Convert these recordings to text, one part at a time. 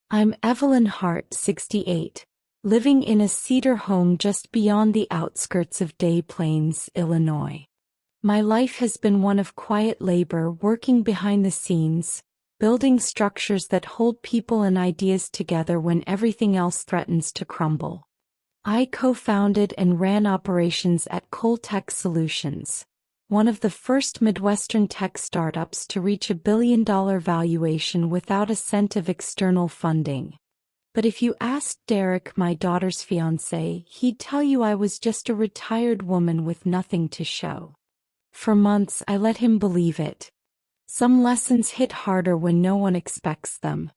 I'm Evelyn Hart, 68, living in a cedar home just beyond the outskirts of Des Plaines, Illinois. My life has been one of quiet labor, working behind the scenes, building structures that hold people and ideas together when everything else threatens to crumble. I co-founded and ran operations at Tech Solutions, one of the first Midwestern tech startups to reach $1 billion valuation without a cent of external funding. But if you asked Derek, my daughter's fiancé, he'd tell you I was just a retired woman with nothing to show. For months I let him believe it. Some lessons hit harder when no one expects them.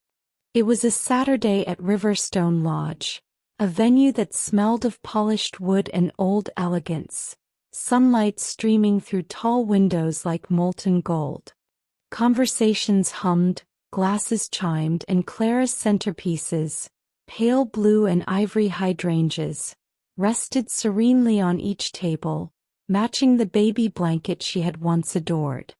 It was a Saturday at Riverstone Lodge, a venue that smelled of polished wood and old elegance. Sunlight streaming through tall windows like molten gold. Conversations hummed, glasses chimed, and Clara's centerpieces, pale blue and ivory hydrangeas, rested serenely on each table, matching the baby blanket she had once adored.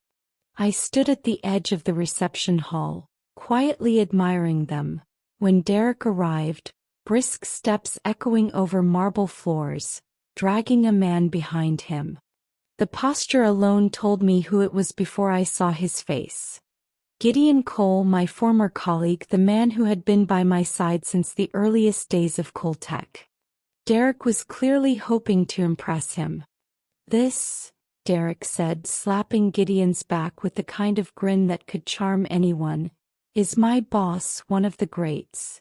I stood at the edge of the reception hall, quietly admiring them, when Derek arrived, brisk steps echoing over marble floors, dragging a man behind him. The posture alone told me who it was before I saw his face. Gideon Cole, my former colleague, the man who had been by my side since the earliest days of Tech. Derek was clearly hoping to impress him. "This," Derek said, slapping Gideon's back with the kind of grin that could charm anyone, "is my boss, one of the greats."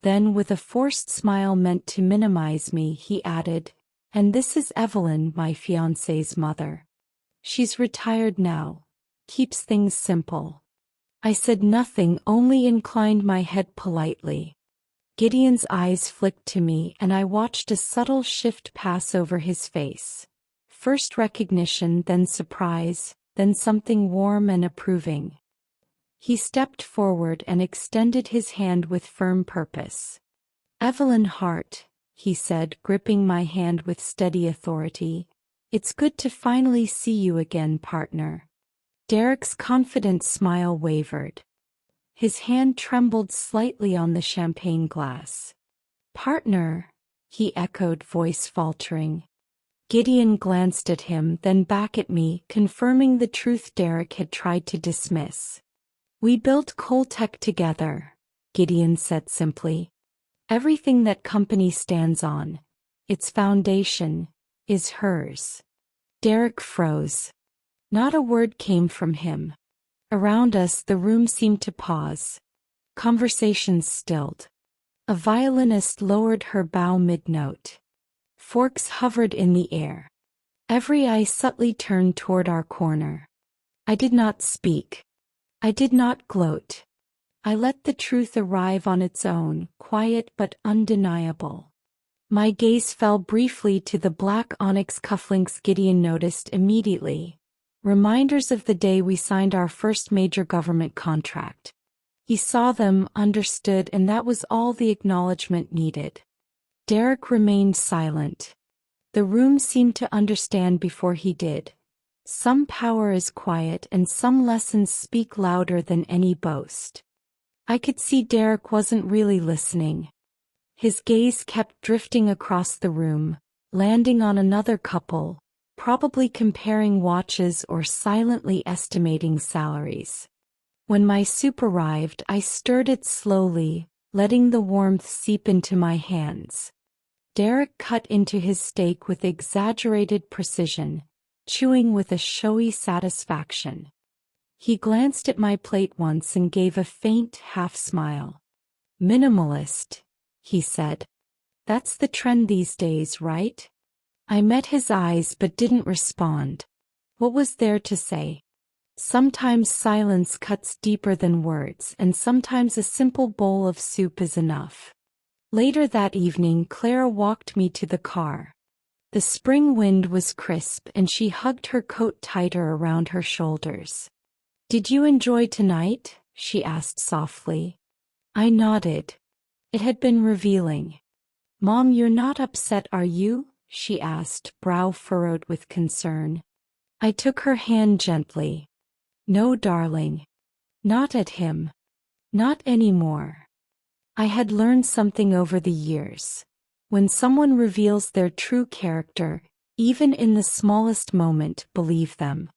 Then, with a forced smile meant to minimize me, he added, "And this is Evelyn, my fiancé's mother. She's retired now. Keeps things simple." I said nothing, only inclined my head politely. Gideon's eyes flicked to me, and I watched a subtle shift pass over his face. First recognition, then surprise, then something warm and approving. He stepped forward and extended his hand with firm purpose. "Evelyn Hart," he said, gripping my hand with steady authority, "it's good to finally see you again, partner." Derek's confident smile wavered. His hand trembled slightly on the champagne glass. "Partner," he echoed, voice faltering. Gideon glanced at him, then back at me, confirming the truth Derek had tried to dismiss. "We built Tech together," Gideon said simply. "Everything that company stands on, its foundation, is hers." Derek froze. Not a word came from him. Around us the room seemed to pause. Conversations stilled. A violinist lowered her bow mid-note. Forks hovered in the air. Every eye subtly turned toward our corner. I did not speak. I did not gloat. I let the truth arrive on its own, quiet but undeniable. My gaze fell briefly to the black onyx cufflinks Gideon noticed immediately. Reminders of the day we signed our first major government contract. He saw them, understood, and that was all the acknowledgement needed. Derek remained silent. The room seemed to understand before he did. Some power is quiet and some lessons speak louder than any boast. I could see Derek wasn't really listening. His gaze kept drifting across the room, landing on another couple, probably comparing watches or silently estimating salaries. When my soup arrived, I stirred it slowly, letting the warmth seep into my hands. Derek cut into his steak with exaggerated precision, chewing with a showy satisfaction. He glanced at my plate once and gave a faint half-smile. "Minimalist," he said. "That's the trend these days, right?" I met his eyes but didn't respond. What was there to say? Sometimes silence cuts deeper than words, and sometimes a simple bowl of soup is enough. Later that evening, Clara walked me to the car. The spring wind was crisp and she hugged her coat tighter around her shoulders. "Did you enjoy tonight?" she asked softly. I nodded. It had been revealing. "Mom, you're not upset, are you?" she asked, brow furrowed with concern. I took her hand gently. "No, darling. Not at him. Not anymore." I had learned something over the years. When someone reveals their true character, even in the smallest moment, believe them.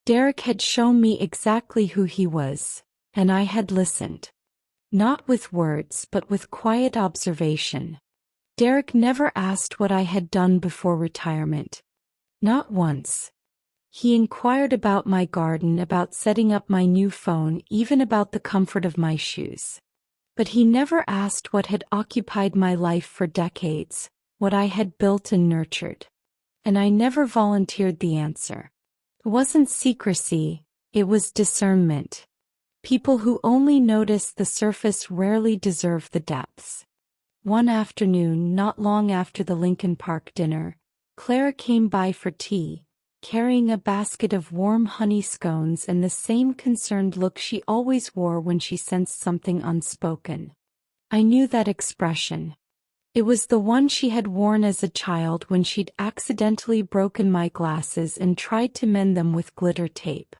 Derek had shown me exactly who he was, and I had listened. Not with words but with quiet observation. Derek never asked what I had done before retirement. Not once. He inquired about my garden, about setting up my new phone, even about the comfort of my shoes. But he never asked what had occupied my life for decades, what I had built and nurtured. And I never volunteered the answer. It wasn't secrecy, it was discernment. People who only notice the surface rarely deserve the depths. One afternoon, not long after the Lincoln Park dinner, Clara came by for tea, carrying a basket of warm honey scones and the same concerned look she always wore when she sensed something unspoken. I knew that expression. It was the one she had worn as a child when she'd accidentally broken my glasses and tried to mend them with glitter tape.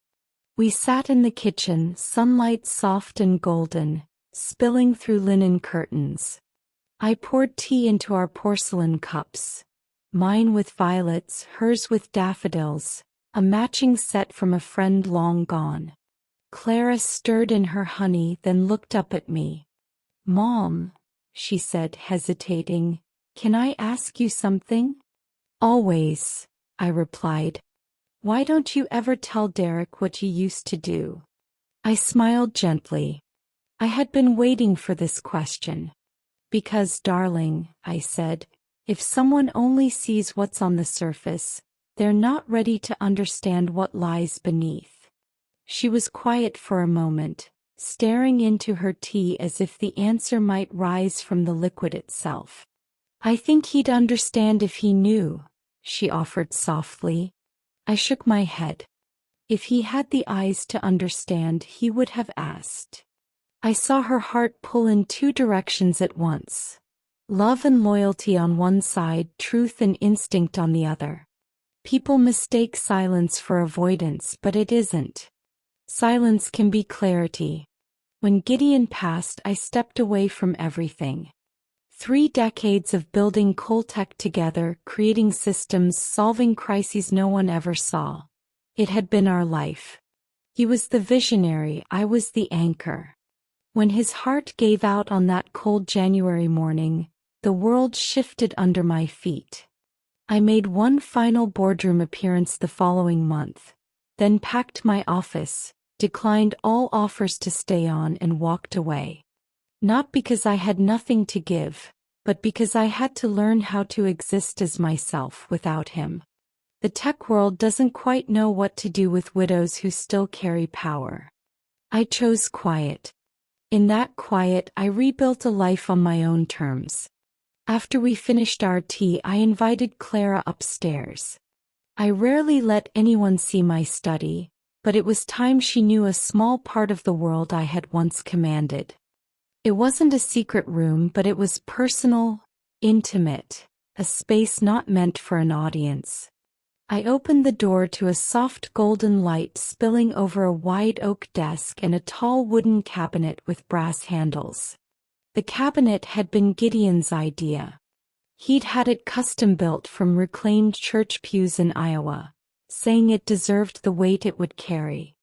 We sat in the kitchen, sunlight soft and golden, spilling through linen curtains. I poured tea into our porcelain cups, mine with violets, hers with daffodils, a matching set from a friend long gone. Clara stirred in her honey, then looked up at me. "Mom," she said, hesitating, "can I ask you something?" "Always," I replied. "Why don't you ever tell Derek what you used to do?" I smiled gently. I had been waiting for this question. "Because, darling," I said, "if someone only sees what's on the surface, they're not ready to understand what lies beneath." She was quiet for a moment, staring into her tea as if the answer might rise from the liquid itself. "I think he'd understand if he knew," she offered softly. I shook my head. If he had the eyes to understand, he would have asked. I saw her heart pull in two directions at once. Love and loyalty on one side, truth and instinct on the other. People mistake silence for avoidance, but it isn't. Silence can be clarity. When Gideon passed, I stepped away from everything. 3 decades of building Coltech together, creating systems, solving crises no one ever saw. It had been our life. He was the visionary, I was the anchor. When his heart gave out on that cold January morning, the world shifted under my feet. I made one final boardroom appearance the following month, then packed my office, declined all offers to stay on and walked away. Not because I had nothing to give, but because I had to learn how to exist as myself without him. The tech world doesn't quite know what to do with widows who still carry power. I chose quiet. In that quiet, I rebuilt a life on my own terms. After we finished our tea, I invited Clara upstairs. I rarely let anyone see my study, but it was time she knew a small part of the world I had once commanded. It wasn't a secret room, but it was personal, intimate, a space not meant for an audience. I opened the door to a soft golden light spilling over a wide oak desk and a tall wooden cabinet with brass handles. The cabinet had been Gideon's idea. He'd had it custom built from reclaimed church pews in Iowa, saying it deserved the weight it would carry.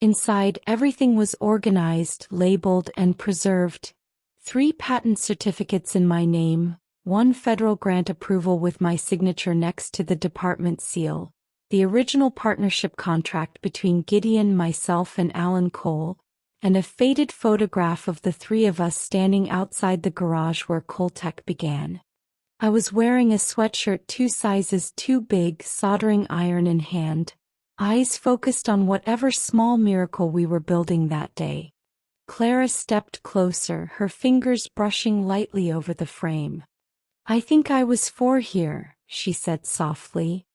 Inside, everything was organized, labeled, and preserved. 3 patent certificates in my name, 1 federal grant approval with my signature next to the department seal, the original partnership contract between Gideon, myself, and Alan Cole, and a faded photograph of the 3 of us standing outside the garage where Coltech began. I was wearing a sweatshirt 2 sizes too big, soldering iron in hand, eyes focused on whatever small miracle we were building that day. Clara stepped closer, her fingers brushing lightly over the frame. "I think I was 4 here," she said softly.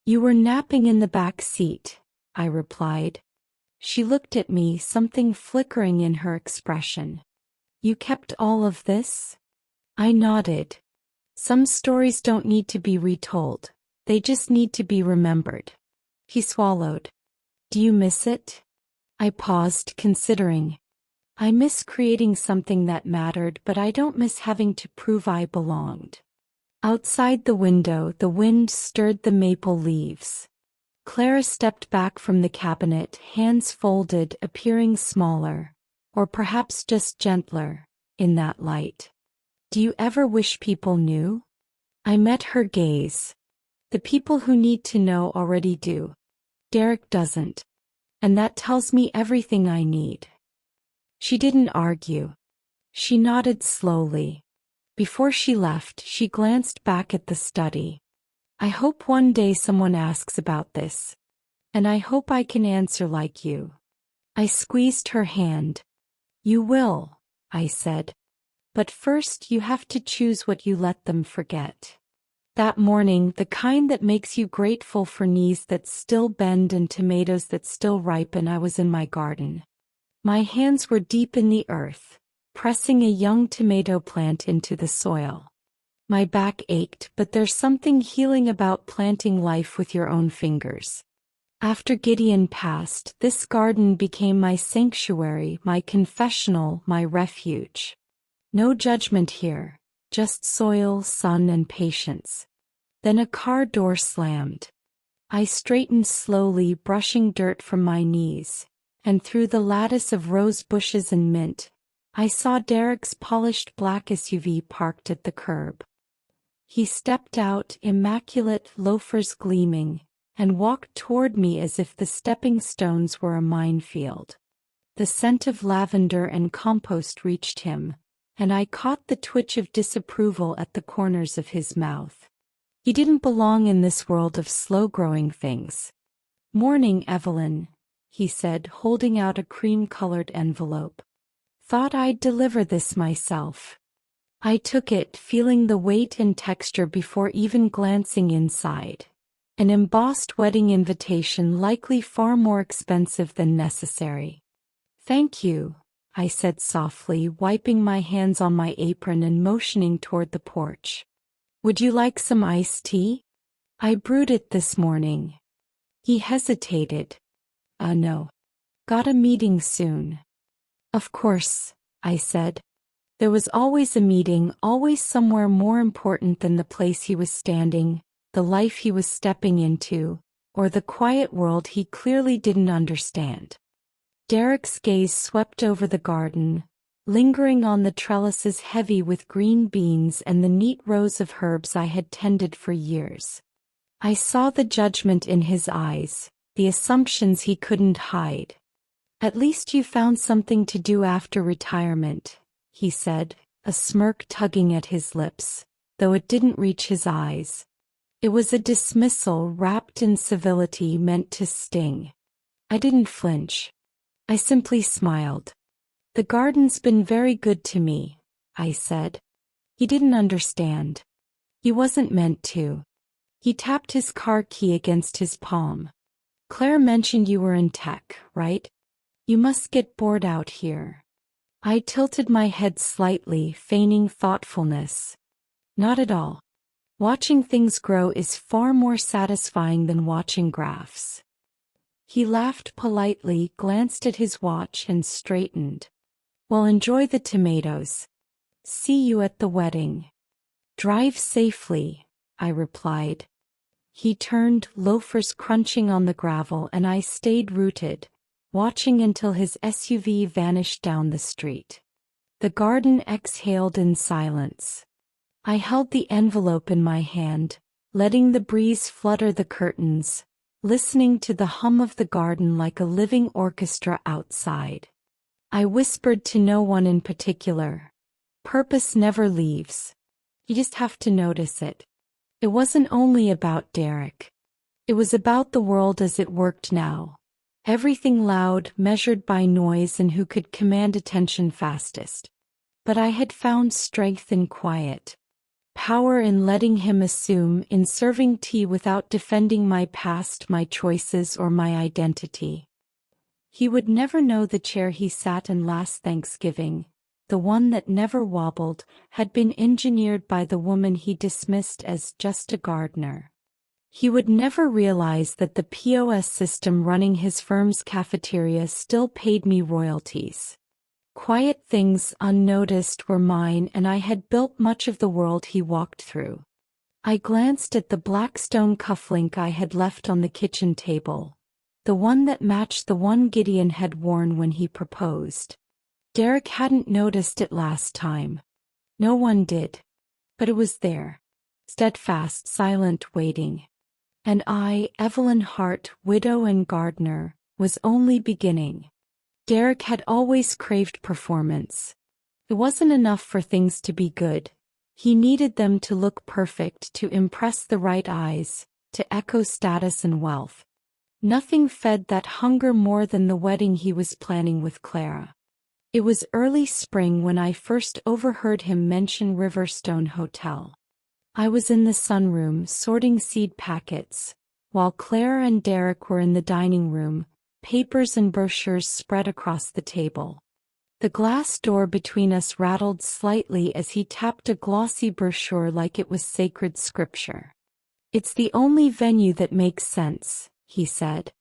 "You were napping in the back seat," I replied. She looked at me, something flickering in her expression. "You kept all of this?" I nodded. Some stories don't need to be retold. They just need to be remembered. He swallowed. "Do you miss it?" I paused, considering. I miss creating something that mattered, but I don't miss having to prove I belonged. Outside the window, the wind stirred the maple leaves. Clara stepped back from the cabinet, hands folded, appearing smaller, or perhaps just gentler, in that light. Do you ever wish people knew? I met her gaze. The people who need to know already do. Derek doesn't. And that tells me everything I need. She didn't argue. She nodded slowly. Before she left, she glanced back at the study. I hope one day someone asks about this. And I hope I can answer like you. I squeezed her hand. You will, I said. But first you have to choose what you let them forget. That morning, the kind that makes you grateful for knees that still bend and tomatoes that still ripen, I was in my garden. My hands were deep in the earth, pressing a young tomato plant into the soil. My back ached, but there's something healing about planting life with your own fingers. After Gideon passed, this garden became my sanctuary, my confessional, my refuge. No judgment here, just soil, sun, and patience. Then a car door slammed. I straightened slowly, brushing dirt from my knees, and through the lattice of rose bushes and mint, I saw Derek's polished black SUV parked at the curb. He stepped out, immaculate, loafers gleaming, and walked toward me as if the stepping stones were a minefield. The scent of lavender and compost reached him, and I caught the twitch of disapproval at the corners of his mouth. He didn't belong in this world of slow-growing things. "Morning, Evelyn," he said, holding out a cream-colored envelope. "Thought I'd deliver this myself." I took it, feeling the weight and texture before even glancing inside. An embossed wedding invitation, likely far more expensive than necessary. "Thank you," I said softly, wiping my hands on my apron and motioning toward the porch. "Would you like some iced tea? I brewed it this morning." He hesitated. No. Got a meeting soon." "Of course," I said. There was always a meeting, always somewhere more important than the place he was standing, the life he was stepping into, or the quiet world he clearly didn't understand. Derek's gaze swept over the garden, lingering on the trellises heavy with green beans and the neat rows of herbs I had tended for years. I saw the judgment in his eyes, the assumptions he couldn't hide. "At least you found something to do after retirement," he said, a smirk tugging at his lips, though it didn't reach his eyes. It was a dismissal wrapped in civility meant to sting. I didn't flinch. I simply smiled. "The garden's been very good to me," I said. He didn't understand. He wasn't meant to. He tapped his car key against his palm. "Claire mentioned you were in tech, right? You must get bored out here." I tilted my head slightly, feigning thoughtfulness. "Not at all. Watching things grow is far more satisfying than watching graphs." He laughed politely, glanced at his watch, and straightened. "Well, enjoy the tomatoes. See you at the wedding." "Drive safely," I replied. He turned, loafers crunching on the gravel, and I stayed rooted, watching until his SUV vanished down the street. The garden exhaled in silence. I held the envelope in my hand, letting the breeze flutter the curtains, listening to the hum of the garden like a living orchestra outside. I whispered to no one in particular. Purpose never leaves. You just have to notice it. It wasn't only about Derek. It was about the world as it worked now. Everything loud, measured by noise, and who could command attention fastest. But I had found strength in quiet. Power in letting him assume, in serving tea without defending my past, my choices, or my identity. He would never know the chair he sat in last Thanksgiving, the one that never wobbled, had been engineered by the woman he dismissed as just a gardener. He would never realize that the POS system running his firm's cafeteria still paid me royalties. Quiet things unnoticed were mine, and I had built much of the world he walked through. I glanced at the black stone cufflink I had left on the kitchen table, the one that matched the one Gideon had worn when he proposed. Derek hadn't noticed it last time. No one did. But it was there. Steadfast, silent, waiting. And I, Evelyn Hart, widow and gardener, was only beginning. Derek had always craved performance. It wasn't enough for things to be good. He needed them to look perfect, to impress the right eyes, to echo status and wealth. Nothing fed that hunger more than the wedding he was planning with Clara. It was early spring when I first overheard him mention Riverstone Hotel. I was in the sunroom sorting seed packets, while Clara and Derek were in the dining room, papers and brochures spread across the table. The glass door between us rattled slightly as he tapped a glossy brochure like it was sacred scripture. "It's the only venue that makes sense," he said.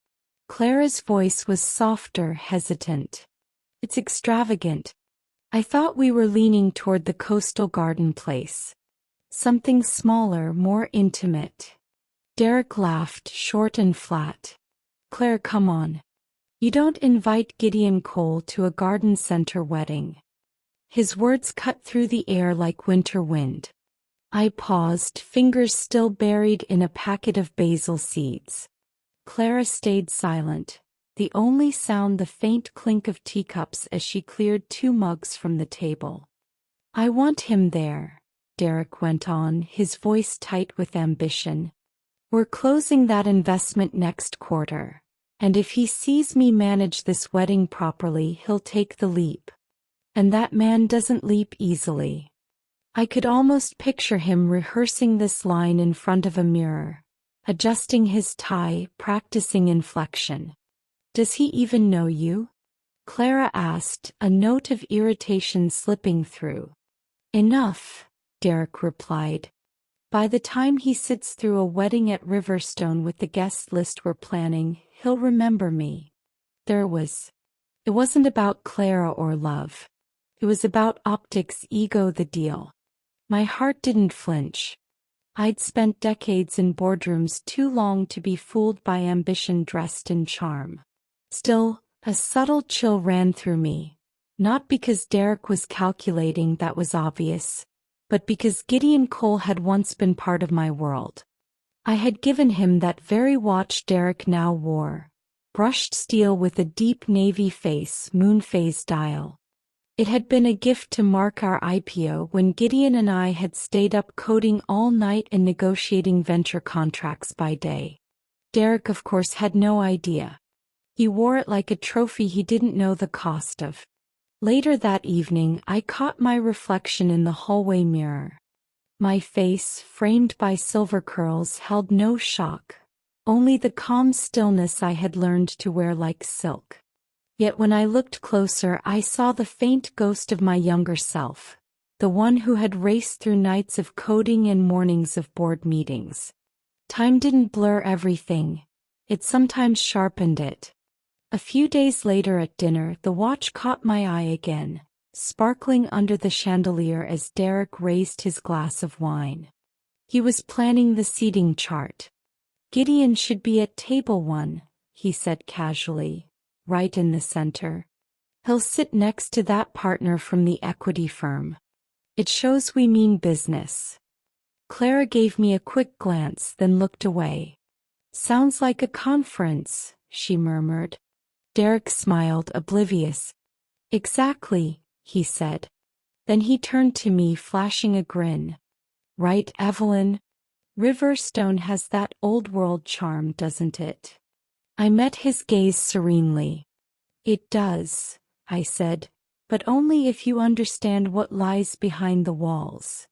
Clara's voice was softer, hesitant. "It's extravagant. I thought we were leaning toward the coastal garden place. Something smaller, more intimate." Derek laughed, short and flat. "Claire, come on. You don't invite Gideon Cole to a garden center wedding." His words cut through the air like winter wind. I paused, fingers still buried in a packet of basil seeds. Clara stayed silent, the only sound the faint clink of teacups as she cleared 2 mugs from the table. "I want him there," Derek went on, his voice tight with ambition. "We're closing that investment next quarter. And if he sees me manage this wedding properly, he'll take the leap. And that man doesn't leap easily." I could almost picture him rehearsing this line in front of a mirror, adjusting his tie, practicing inflection. "Does he even know you?" Clara asked, a note of irritation slipping through. "Enough," Derek replied. "By the time he sits through a wedding at Riverstone with the guest list we're planning, he'll remember me." It wasn't about Clara or love. It was about optics, ego, the deal. My heart didn't flinch. I'd spent decades in boardrooms too long to be fooled by ambition dressed in charm. Still, a subtle chill ran through me. Not because Derek was calculating, that was obvious, but because Gideon Cole had once been part of my world. I had given him that very watch Derek now wore, brushed steel with a deep navy face, moon phase dial. It had been a gift to mark our IPO when Gideon and I had stayed up coding all night and negotiating venture contracts by day. Derek, of course, had no idea. He wore it like a trophy he didn't know the cost of. Later that evening, I caught my reflection in the hallway mirror. My face, framed by silver curls, held no shock, only the calm stillness I had learned to wear like silk. Yet when I looked closer, I saw the faint ghost of my younger self, the one who had raced through nights of coding and mornings of board meetings. Time didn't blur everything. It sometimes sharpened it. A few days later at dinner, the watch caught my eye again, sparkling under the chandelier as Derek raised his glass of wine. He was planning the seating chart. "Gideon should be at table 1, he said casually, "right in the center. He'll sit next to that partner from the equity firm. It shows we mean business." Clara gave me a quick glance, then looked away. "Sounds like a conference," she murmured. Derek smiled, oblivious. "Exactly," he said. Then he turned to me, flashing a grin. "Right, Evelyn? Riverstone has that old-world charm, doesn't it?" I met his gaze serenely. "It does," I said, "but only if you understand what lies behind the walls."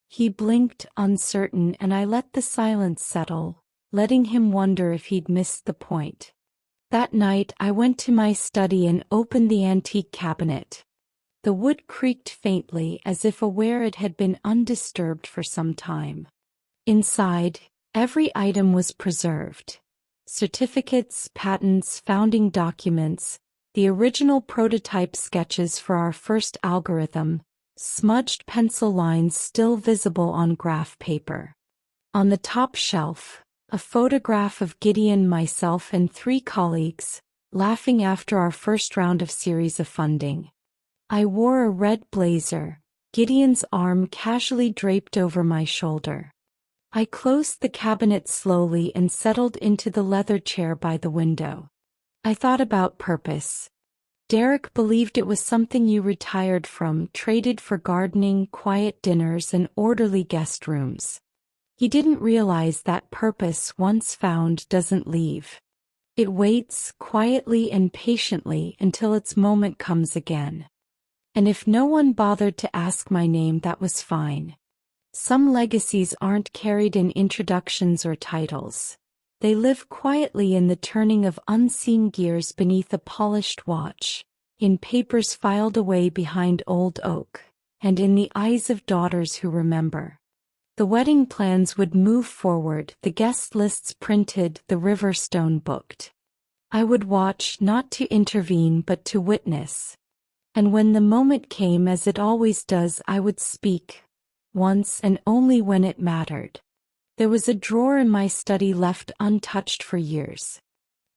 He blinked, uncertain, and I let the silence settle, letting him wonder if he'd missed the point. That night I went to my study and opened the antique cabinet. The wood creaked faintly, as if aware it had been undisturbed for some time. Inside, every item was preserved. Certificates, patents, founding documents, the original prototype sketches for our first algorithm, smudged pencil lines still visible on graph paper. On the top shelf, a photograph of Gideon, myself, and 3 colleagues, laughing after our first round of series of funding. I wore a red blazer, Gideon's arm casually draped over my shoulder. I closed the cabinet slowly and settled into the leather chair by the window. I thought about purpose. Derek believed it was something you retired from, traded for gardening, quiet dinners, and orderly guest rooms. He didn't realize that purpose, once found, doesn't leave. It waits quietly and patiently until its moment comes again. And if no one bothered to ask my name, that was fine. Some legacies aren't carried in introductions or titles. They live quietly in the turning of unseen gears beneath a polished watch, in papers filed away behind old oak, and in the eyes of daughters who remember. The wedding plans would move forward, the guest lists printed, the river stone booked. I would watch, not to intervene but to witness. And when the moment came, as it always does, I would speak. Once, and only when it mattered. There was a drawer in my study left untouched for years.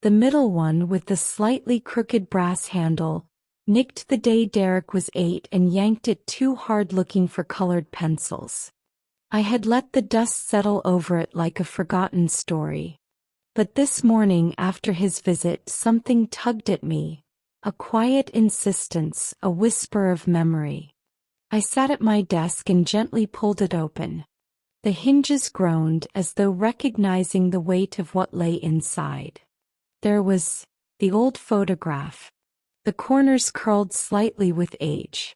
The middle one, with the slightly crooked brass handle, nicked the day Derek was 8 and yanked it too hard looking for colored pencils. I had let the dust settle over it like a forgotten story. But this morning after his visit, something tugged at me, a quiet insistence, a whisper of memory. I sat at my desk and gently pulled it open. The hinges groaned as though recognizing the weight of what lay inside. There was the old photograph. The corners curled slightly with age.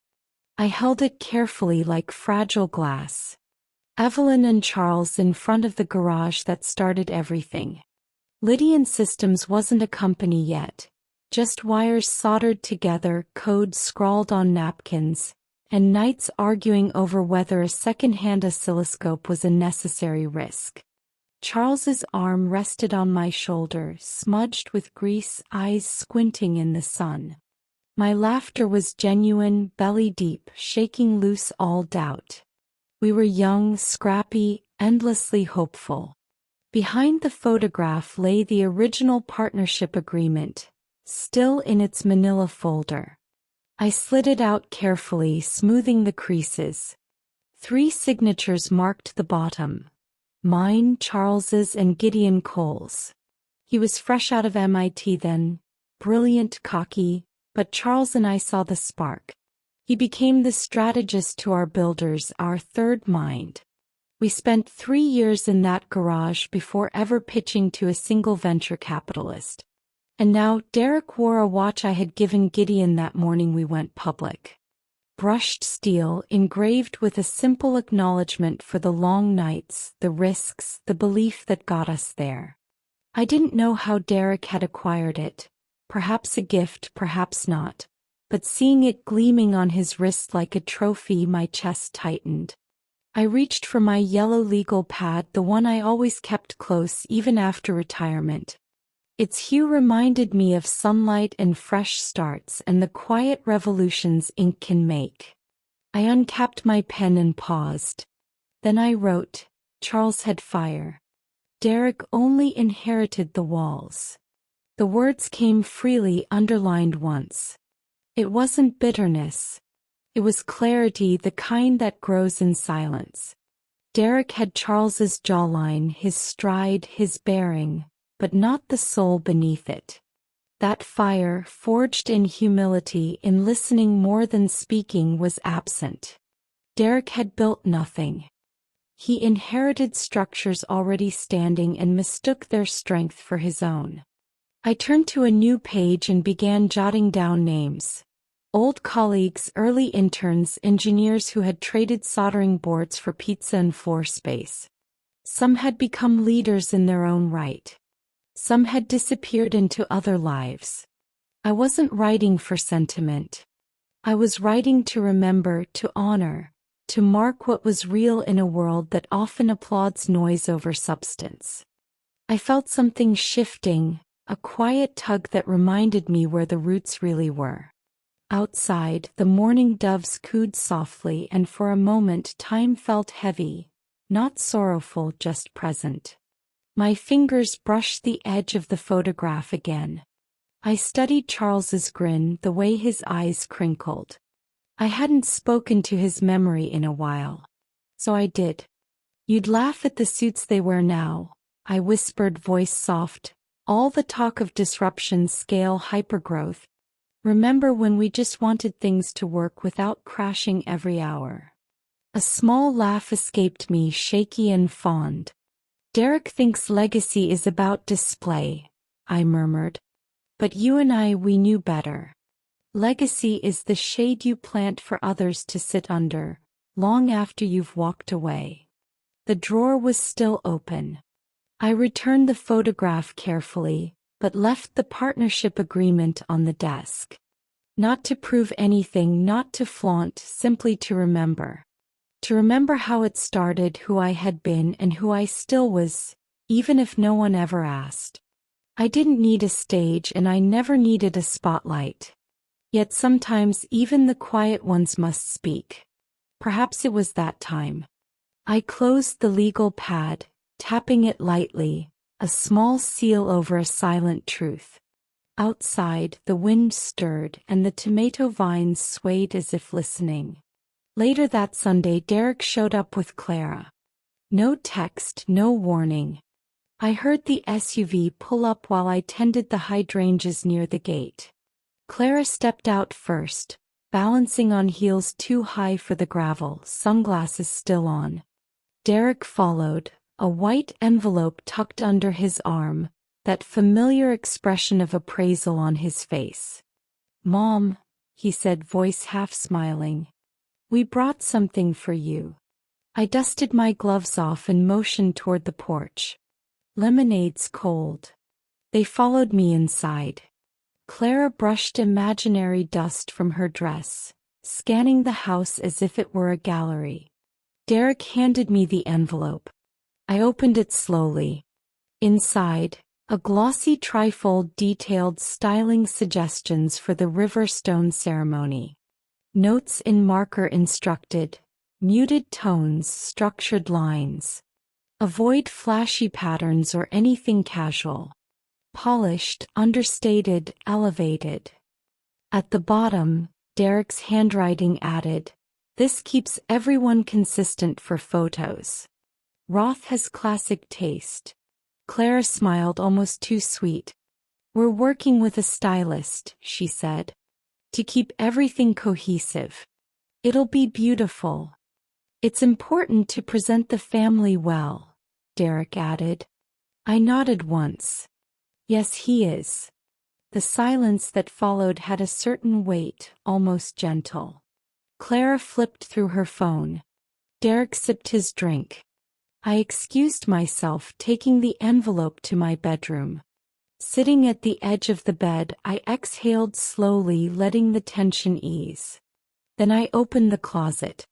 I held it carefully like fragile glass. Evelyn and Charles in front of the garage that started everything. Lydian Systems wasn't a company yet. Just wires soldered together, code scrawled on napkins, and nights arguing over whether a second-hand oscilloscope was a necessary risk. Charles's arm rested on my shoulder, smudged with grease, eyes squinting in the sun. My laughter was genuine, belly deep, shaking loose all doubt. We were young, scrappy, endlessly hopeful. Behind the photograph lay the original partnership agreement, still in its manila folder. I slid it out carefully, smoothing the creases. 3 signatures marked the bottom. Mine, Charles's, and Gideon Cole's. He was fresh out of MIT then, brilliant, cocky, but Charles and I saw the spark. He became the strategist to our builders, our third mind. We spent 3 years in that garage before ever pitching to a single venture capitalist. And now Derek wore a watch I had given Gideon that morning we went public. Brushed steel, engraved with a simple acknowledgement for the long nights, the risks, the belief that got us there. I didn't know how Derek had acquired it. Perhaps a gift, perhaps not. But seeing it gleaming on his wrist like a trophy, my chest tightened. I reached for my yellow legal pad, the one I always kept close even after retirement. Its hue reminded me of sunlight and fresh starts and the quiet revolutions ink can make. I uncapped my pen and paused. Then I wrote, Charles had fire. Derek only inherited the walls. The words came freely, underlined once. It wasn't bitterness. It was clarity, the kind that grows in silence. Derek had Charles's jawline, his stride, his bearing, but not the soul beneath it. That fire, forged in humility, in listening more than speaking, was absent. Derek had built nothing. He inherited structures already standing and mistook their strength for his own. I turned to a new page and began jotting down names. Old colleagues, early interns, engineers who had traded soldering boards for pizza and floor space. Some had become leaders in their own right. Some had disappeared into other lives. I wasn't writing for sentiment. I was writing to remember, to honor, to mark what was real in a world that often applauds noise over substance. I felt something shifting, a quiet tug that reminded me where the roots really were. Outside, the morning doves cooed softly, and for a moment time felt heavy, not sorrowful, just present. My fingers brushed the edge of the photograph again. I studied Charles's grin, the way his eyes crinkled. I hadn't spoken to his memory in a while. So I did. "You'd laugh at the suits they wear now," I whispered, voice soft. "All the talk of disruption, scale, hypergrowth. Remember when we just wanted things to work without crashing every hour?" A small laugh escaped me, shaky and fond. "Derek thinks legacy is about display," I murmured. "But you and I, we knew better. Legacy is the shade you plant for others to sit under, long after you've walked away." The drawer was still open. I returned the photograph carefully, but left the partnership agreement on the desk. Not to prove anything, not to flaunt, simply to remember. To remember how it started, who I had been, and who I still was, even if no one ever asked. I didn't need a stage, and I never needed a spotlight. Yet sometimes even the quiet ones must speak. Perhaps it was that time. I closed the legal pad, tapping it lightly, a small seal over a silent truth. Outside, the wind stirred and the tomato vines swayed as if listening. Later that Sunday, Derek showed up with Clara. No text, no warning. I heard the SUV pull up while I tended the hydrangeas near the gate. Clara stepped out first, balancing on heels too high for the gravel, sunglasses still on. Derek followed, a white envelope tucked under his arm, that familiar expression of appraisal on his face. "Mom," he said, voice half smiling, "we brought something for you." I dusted my gloves off and motioned toward the porch. "Lemonade's cold." They followed me inside. Clara brushed imaginary dust from her dress, scanning the house as if it were a gallery. Derek handed me the envelope. I opened it slowly. Inside, a glossy trifold detailed styling suggestions for the Riverstone ceremony. Notes in marker instructed, muted tones, structured lines. Avoid flashy patterns or anything casual. Polished, understated, elevated. At the bottom, Derek's handwriting added, "This keeps everyone consistent for photos. Roth has classic taste." Clara smiled, almost too sweet. "We're working with a stylist," she said, "to keep everything cohesive. It'll be beautiful. It's important to present the family well," Derek added. I nodded once. "Yes, he is." The silence that followed had a certain weight, almost gentle. Clara flipped through her phone. Derek sipped his drink. I excused myself, taking the envelope to my bedroom. Sitting at the edge of the bed, I exhaled slowly, letting the tension ease. Then I opened the closet.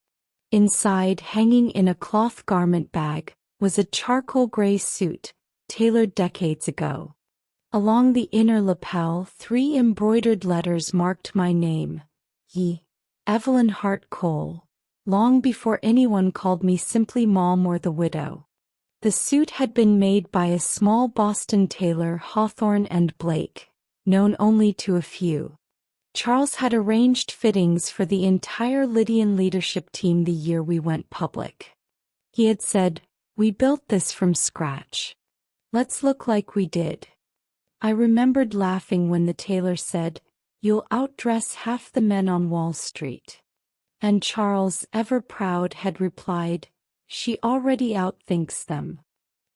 Inside, hanging in a cloth garment bag, was a charcoal gray suit, tailored decades ago. Along the inner lapel, 3 embroidered letters marked my name. Evelyn Hart Cole, long before anyone called me simply Mom or the widow. The suit had been made by a small Boston tailor, Hawthorne and Blake, known only to a few. Charles had arranged fittings for the entire Lydian leadership team the year we went public. He had said, "We built this from scratch. Let's look like we did." I remembered laughing when the tailor said, "You'll outdress half the men on Wall Street." And Charles, ever proud, had replied, "She already outthinks them."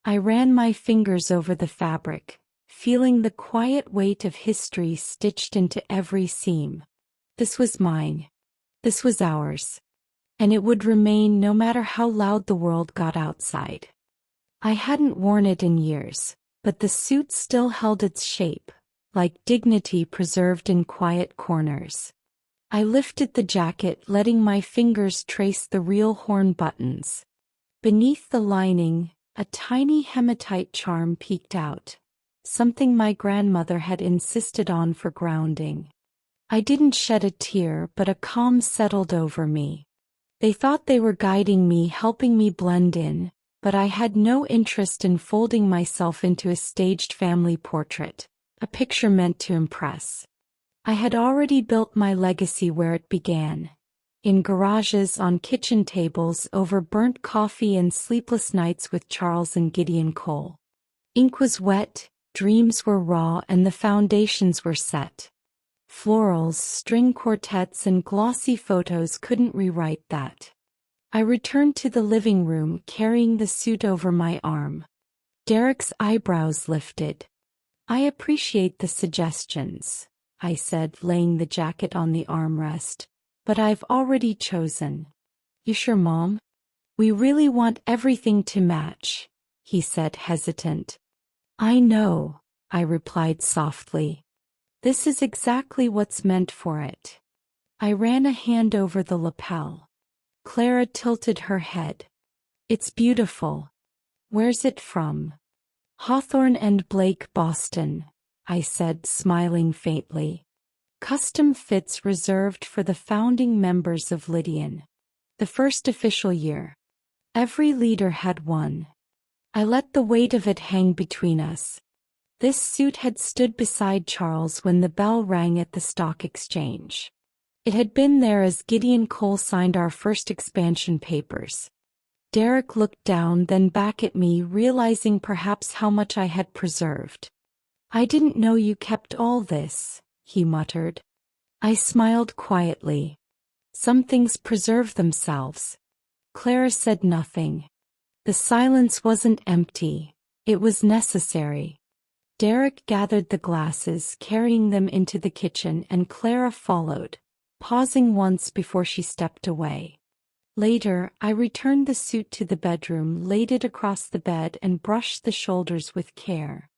I ran my fingers over the fabric, feeling the quiet weight of history stitched into every seam. This was mine. This was ours. And it would remain no matter how loud the world got outside. I hadn't worn it in years, but the suit still held its shape, like dignity preserved in quiet corners. I lifted the jacket, letting my fingers trace the real horn buttons. Beneath the lining, a tiny hematite charm peeked out, something my grandmother had insisted on for grounding. I didn't shed a tear, but a calm settled over me. They thought they were guiding me, helping me blend in, but I had no interest in folding myself into a staged family portrait, a picture meant to impress. I had already built my legacy where it began. In garages, on kitchen tables, over burnt coffee and sleepless nights with Charles and Gideon Cole. Ink was wet, dreams were raw, and the foundations were set. Florals, string quartets, and glossy photos couldn't rewrite that. I returned to the living room, carrying the suit over my arm. Derek's eyebrows lifted. "I appreciate the suggestions," I said, laying the jacket on the armrest, "but I've already chosen." "You sure, Mom? We really want everything to match," he said, hesitant. "I know," I replied softly. "This is exactly what's meant for it." I ran a hand over the lapel. Clara tilted her head. "It's beautiful. Where's it from?" "Hawthorne and Blake, Boston," I said, smiling faintly. "Custom fits reserved for the founding members of Lydian. The first official year. Every leader had one." I let the weight of it hang between us. This suit had stood beside Charles when the bell rang at the stock exchange. It had been there as Gideon Cole signed our first expansion papers. Derek looked down, then back at me, realizing perhaps how much I had preserved. "I didn't know you kept all this," he muttered. I smiled quietly. "Some things preserve themselves." Clara said nothing. The silence wasn't empty. It was necessary. Derek gathered the glasses, carrying them into the kitchen, and Clara followed, pausing once before she stepped away. Later, I returned the suit to the bedroom, laid it across the bed, and brushed the shoulders with care.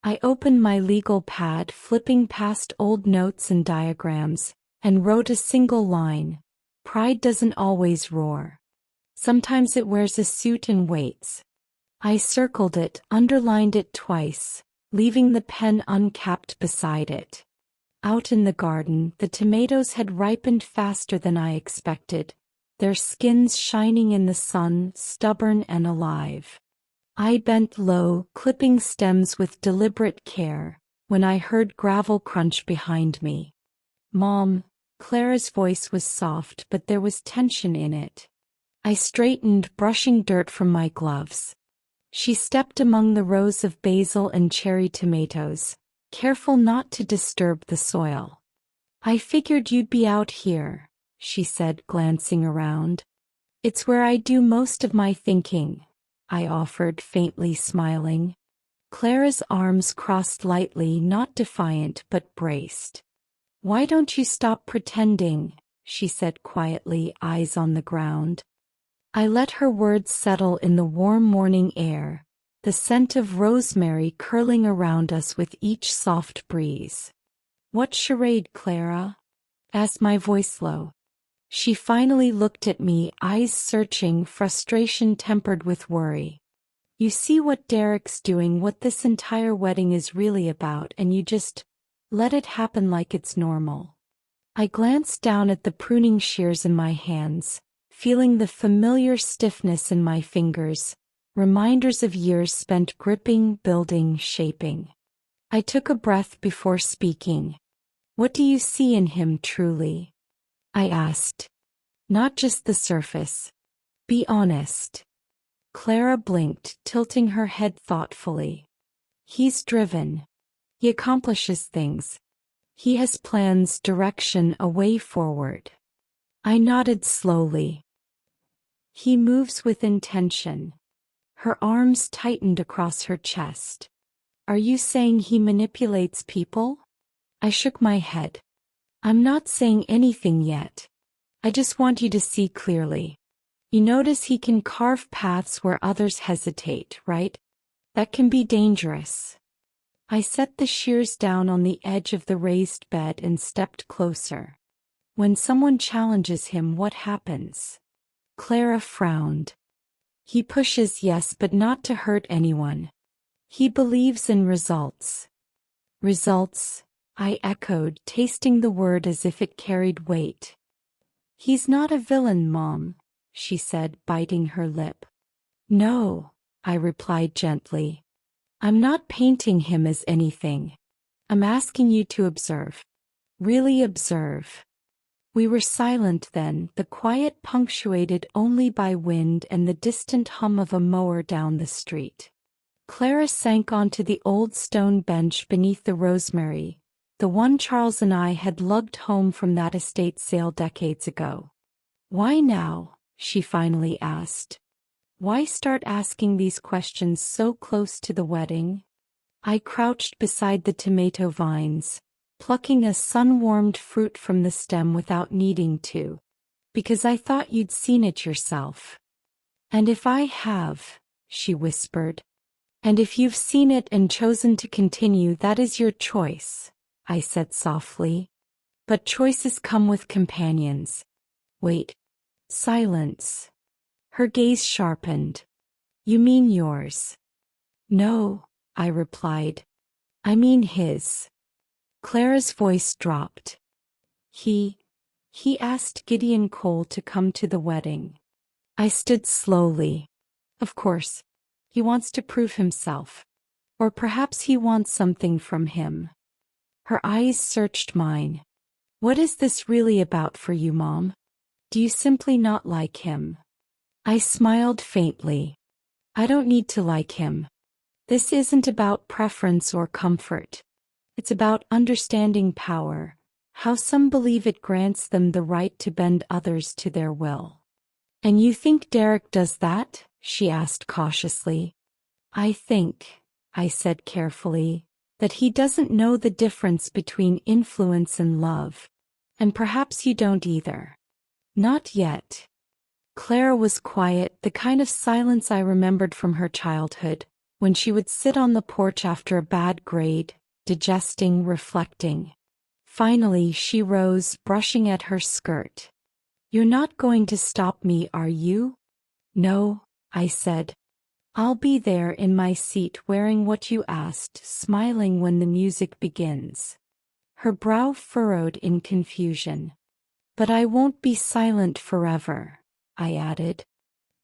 I opened my legal pad, flipping past old notes and diagrams, and wrote a single line: "Pride doesn't always roar. Sometimes it wears a suit and waits." I circled it, underlined it twice, leaving the pen uncapped beside it. Out in the garden, the tomatoes had ripened faster than I expected, their skins shining in the sun, stubborn and alive. I bent low, clipping stems with deliberate care, when I heard gravel crunch behind me. "Mom," Clara's voice was soft, but there was tension in it. I straightened, brushing dirt from my gloves. She stepped among the rows of basil and cherry tomatoes, careful not to disturb the soil. "I figured you'd be out here," she said, glancing around. "It's where I do most of my thinking," I offered, faintly smiling. Clara's arms crossed lightly, not defiant but braced. "Why don't you stop pretending?" she said quietly, eyes on the ground. I let her words settle in the warm morning air, the scent of rosemary curling around us with each soft breeze. "What charade, Clara?" asked my voice low. She finally looked at me, eyes searching, frustration tempered with worry. "You see what Derek's doing, what this entire wedding is really about, and you just let it happen like it's normal." I glanced down at the pruning shears in my hands, feeling the familiar stiffness in my fingers, reminders of years spent gripping, building, shaping. I took a breath before speaking. "What do you see in him truly?" I asked. "Not just the surface. Be honest." Clara blinked, tilting her head thoughtfully. "He's driven. He accomplishes things. He has plans, direction, a way forward." I nodded slowly. "He moves with intention." Her arms tightened across her chest. "Are you saying he manipulates people?" I shook my head. "I'm not saying anything yet. I just want you to see clearly. You notice he can carve paths where others hesitate, right? That can be dangerous." I set the shears down on the edge of the raised bed and stepped closer. "When someone challenges him, what happens?" Clara frowned. "He pushes, yes, but not to hurt anyone. He believes in results. Results, I echoed, tasting the word as if it carried weight. He's not a villain, Mom, she said, biting her lip. No, I replied gently. I'm not painting him as anything. I'm asking you to observe. Really observe. We were silent then, the quiet punctuated only by wind and the distant hum of a mower down the street. Clara sank onto the old stone bench beneath the rosemary, the one Charles and I had lugged home from that estate sale decades ago. Why now? She finally asked. Why start asking these questions so close to the wedding? I crouched beside the tomato vines, plucking a sun-warmed fruit from the stem without needing to. Because I thought you'd seen it yourself. And if I have, she whispered. And if you've seen it and chosen to continue, that is your choice, I said softly. But choices come with companions. Wait. Silence. Her gaze sharpened. You mean yours? No, I replied. I mean his. Clara's voice dropped. He asked Gideon Cole to come to the wedding. I stood slowly. Of course, he wants to prove himself. Or perhaps he wants something from him. Her eyes searched mine. What is this really about for you, Mom? Do you simply not like him? I smiled faintly. I don't need to like him. This isn't about preference or comfort. It's about understanding power, how some believe it grants them the right to bend others to their will. And you think Derek does that? She asked cautiously. I think, I said carefully, that he doesn't know the difference between influence and love. And perhaps you don't either. Not yet. Clara was quiet, the kind of silence I remembered from her childhood, when she would sit on the porch after a bad grade, digesting, reflecting. Finally, she rose, brushing at her skirt. You're not going to stop me, are you? No, I said. I'll be there in my seat wearing what you asked, smiling when the music begins. Her brow furrowed in confusion. But I won't be silent forever, I added.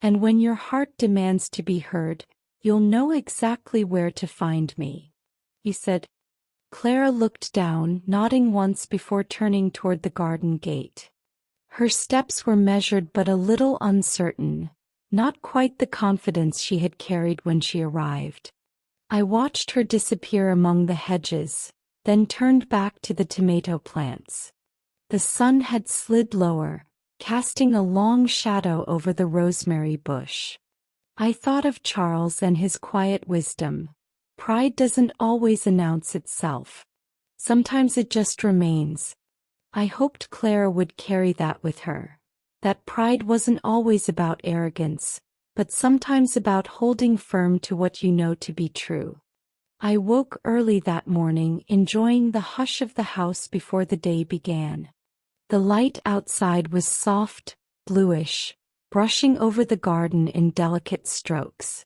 And when your heart demands to be heard, you'll know exactly where to find me. You said. Clara looked down, nodding once before turning toward the garden gate. Her steps were measured but a little uncertain, not quite the confidence she had carried when she arrived. I watched her disappear among the hedges, then turned back to the tomato plants. The sun had slid lower, casting a long shadow over the rosemary bush. I thought of Charles and his quiet wisdom. Pride doesn't always announce itself. Sometimes it just remains. I hoped Clara would carry that with her. That pride wasn't always about arrogance, but sometimes about holding firm to what you know to be true. I woke early that morning, enjoying the hush of the house before the day began. The light outside was soft, bluish, brushing over the garden in delicate strokes.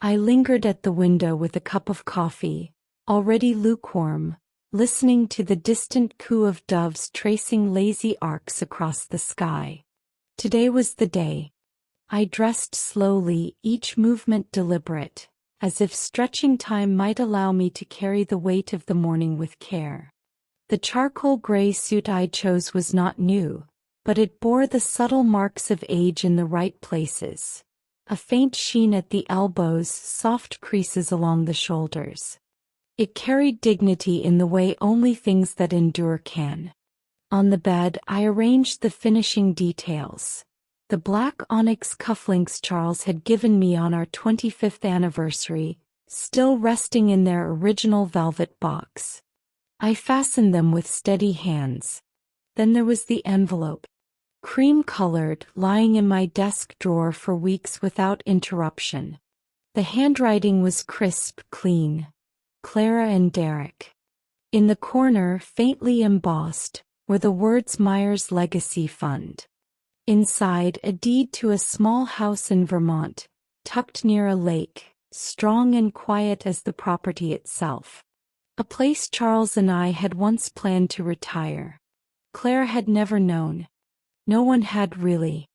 I lingered at the window with a cup of coffee, already lukewarm, listening to the distant coo of doves tracing lazy arcs across the sky. Today was the day. I dressed slowly, each movement deliberate, as if stretching time might allow me to carry the weight of the morning with care. The charcoal gray suit I chose was not new, but it bore the subtle marks of age in the right places. A faint sheen at the elbows, soft creases along the shoulders. It carried dignity in the way only things that endure can. On the bed, I arranged the finishing details. The black onyx cufflinks Charles had given me on our 25th anniversary, still resting in their original velvet box. I fastened them with steady hands. Then there was the envelope. Cream-colored, lying in my desk drawer for weeks without interruption. The handwriting was crisp, clean. Clara and Derek. In the corner, faintly embossed, were the words Myers Legacy Fund. Inside, a deed to a small house in Vermont, tucked near a lake, strong and quiet as the property itself. A place Charles and I had once planned to retire. Clara had never known. No one had really.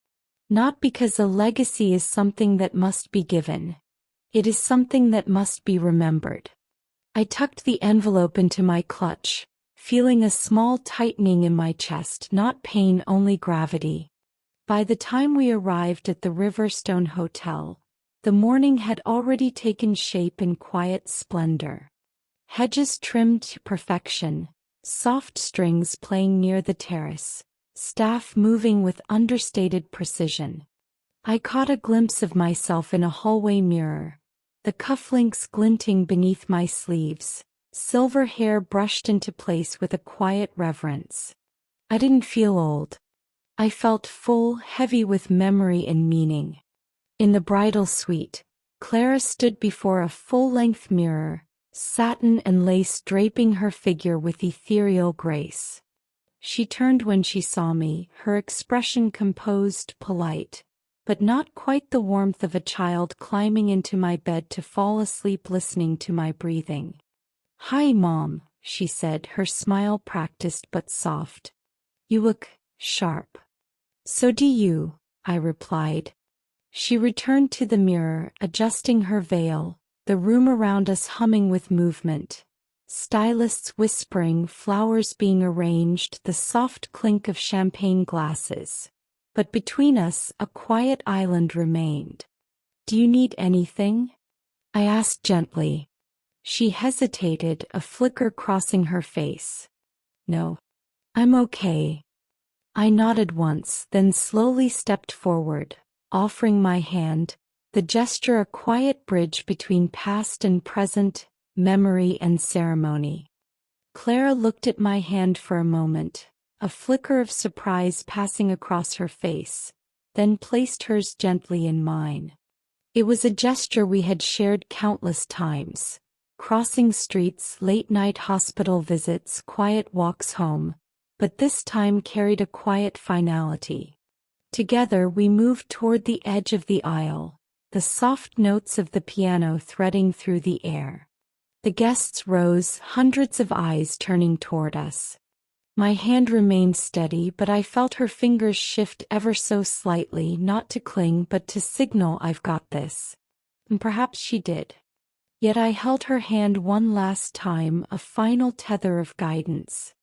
Not because a legacy is something that must be given. It is something that must be remembered. I tucked the envelope into my clutch, feeling a small tightening in my chest, not pain, only gravity. By the time we arrived at the Riverstone Hotel, the morning had already taken shape in quiet splendor. Hedges trimmed to perfection, soft strings playing near the terrace, staff moving with understated precision. I caught a glimpse of myself in a hallway mirror, the cufflinks glinting beneath my sleeves, silver hair brushed into place with a quiet reverence. I didn't feel old. I felt full, heavy with memory and meaning. In the bridal suite, Clara stood before a full-length mirror, satin and lace draping her figure with ethereal grace. She turned when she saw me, her expression composed, polite, but not quite the warmth of a child climbing into my bed to fall asleep listening to my breathing. "Hi, Mom," she said, her smile practiced but soft. "You look sharp." "So do you," I replied. She returned to the mirror, adjusting her veil, the room around us humming with movement. Stylists whispering, flowers being arranged, the soft clink of champagne glasses. But between us, a quiet island remained. "Do you need anything?" I asked gently. She hesitated, a flicker crossing her face. "No. I'm okay." I nodded once, then slowly stepped forward, offering my hand, the gesture a quiet bridge between past and present, memory and ceremony. Clara looked at my hand for a moment, a flicker of surprise passing across her face, then placed hers gently in mine. It was a gesture we had shared countless times, crossing streets, late-night hospital visits, quiet walks home, but this time carried a quiet finality. Together we moved toward the edge of the aisle, the soft notes of the piano threading through the air. The guests rose, hundreds of eyes turning toward us. My hand remained steady, but I felt her fingers shift ever so slightly, not to cling but to signal, "I've got this." And perhaps she did. Yet I held her hand one last time, a final tether of guidance.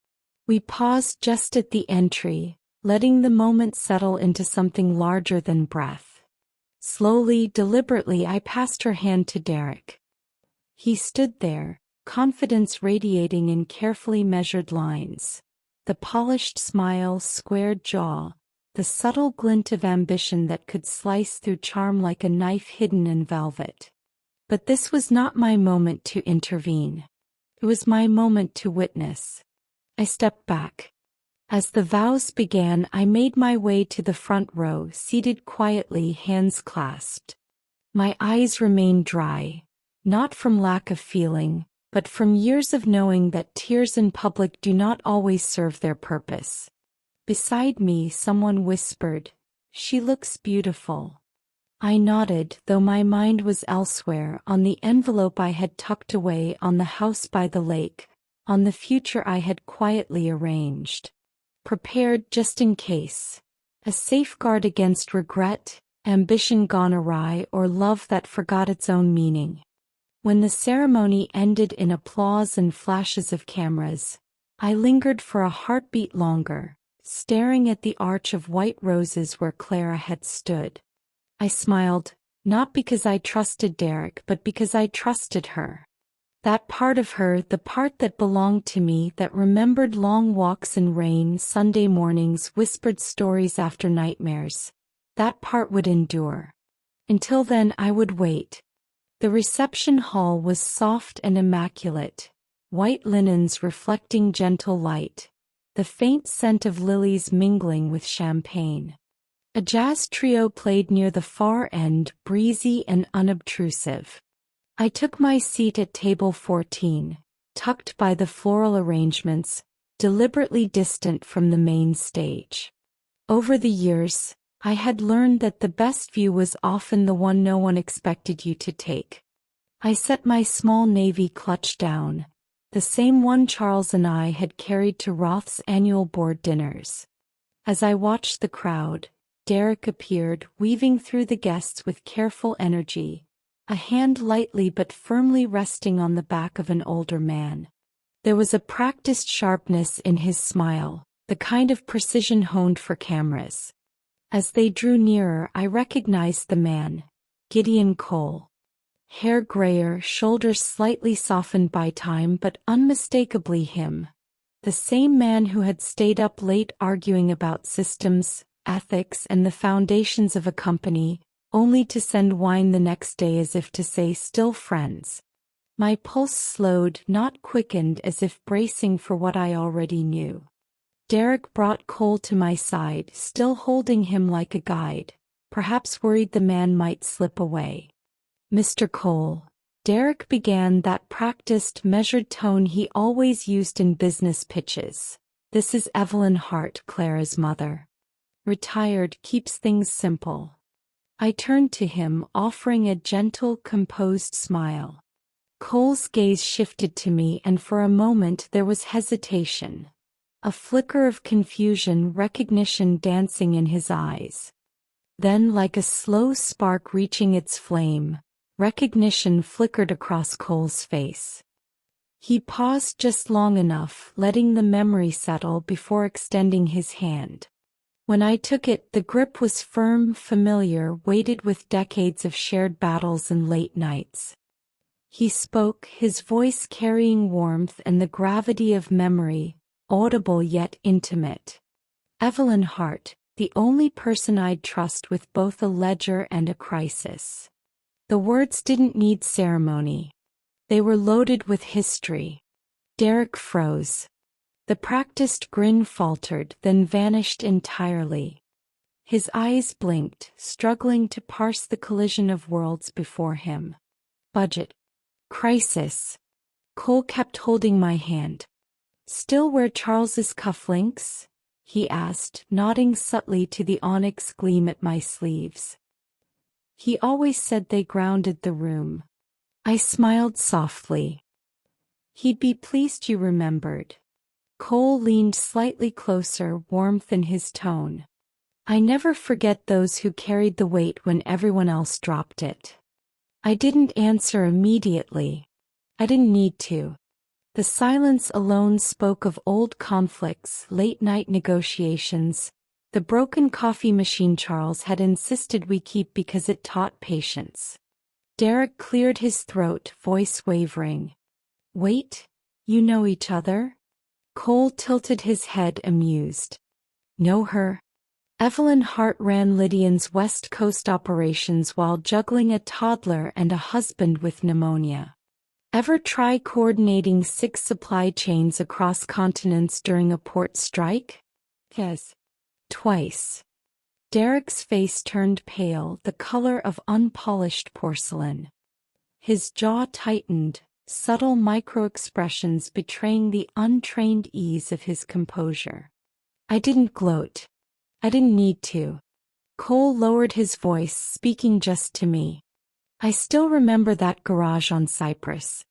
We paused just at the entry, letting the moment settle into something larger than breath. Slowly, deliberately, I passed her hand to Derek. He stood there, confidence radiating in carefully measured lines. The polished smile, squared jaw, the subtle glint of ambition that could slice through charm like a knife hidden in velvet. But this was not my moment to intervene. It was my moment to witness. I stepped back. As the vows began, I made my way to the front row, seated quietly, hands clasped. My eyes remained dry, not from lack of feeling, but from years of knowing that tears in public do not always serve their purpose. Beside me, someone whispered, "She looks beautiful." I nodded, though my mind was elsewhere, on the envelope I had tucked away, on the house by the lake, on the future I had quietly arranged. Prepared just in case. A safeguard against regret, ambition gone awry, or love that forgot its own meaning. When the ceremony ended in applause and flashes of cameras, I lingered for a heartbeat longer, staring at the arch of white roses where Clara had stood. I smiled, not because I trusted Derek, but because I trusted her. That part of her, the part that belonged to me, that remembered long walks in rain, Sunday mornings, whispered stories after nightmares, that part would endure. Until then, I would wait. The reception hall was soft and immaculate, white linens reflecting gentle light, the faint scent of lilies mingling with champagne. A jazz trio played near the far end, breezy and unobtrusive. I took my seat at table 14, tucked by the floral arrangements, deliberately distant from the main stage. Over the years, I had learned that the best view was often the one no one expected you to take. I set my small navy clutch down, the same one Charles and I had carried to Roth's annual board dinners. As I watched the crowd, Derek appeared, weaving through the guests with careful energy, a hand lightly but firmly resting on the back of an older man. There was a practiced sharpness in his smile, the kind of precision honed for cameras. As they drew nearer, I recognized the man, Gideon Cole. Hair grayer, shoulders slightly softened by time but unmistakably him. The same man who had stayed up late arguing about systems, ethics and the foundations of a company, only to send wine the next day as if to say still friends. My pulse slowed, not quickened, as if bracing for what I already knew. Derek brought Cole to my side, still holding him like a guide, perhaps worried the man might slip away. "Mr. Cole," Derek began, that practiced, measured tone he always used in business pitches. "This is Evelyn Hart, Clara's mother. Retired, keeps things simple." I turned to him, offering a gentle, composed smile. Cole's gaze shifted to me, and for a moment there was hesitation. A flicker of confusion, recognition dancing in his eyes. Then, like a slow spark reaching its flame, recognition flickered across Cole's face. He paused just long enough, letting the memory settle before extending his hand. When I took it, the grip was firm, familiar, weighted with decades of shared battles and late nights. He spoke, his voice carrying warmth and the gravity of memory, audible yet intimate. "Evelyn Hart, the only person I'd trust with both a ledger and a crisis." The words didn't need ceremony. They were loaded with history. Derek froze. The practiced grin faltered, then vanished entirely. His eyes blinked, struggling to parse the collision of worlds before him. "Budget. Crisis." Cole kept holding my hand. "Still wear Charles's cufflinks?" he asked, nodding subtly to the onyx gleam at my sleeves. "He always said they grounded the room." I smiled softly. "He'd be pleased you remembered." Cole leaned slightly closer, warmth in his tone. "I never forget those who carried the weight when everyone else dropped it." I didn't answer immediately. I didn't need to. The silence alone spoke of old conflicts, late-night negotiations, the broken coffee machine Charles had insisted we keep because it taught patience. Derek cleared his throat, voice wavering. "Wait? You know each other?" Cole tilted his head, amused. "Know her?" Evelyn Hart ran Lydian's West Coast operations while juggling a toddler and a husband with pneumonia. Ever try coordinating 6 supply chains across continents during a port strike? Yes. Twice. Derek's face turned pale, the color of unpolished porcelain. His jaw tightened, subtle micro-expressions betraying the untrained ease of his composure. I didn't gloat. I didn't need to. Cole lowered his voice, speaking just to me. "I still remember that garage on Cyprus.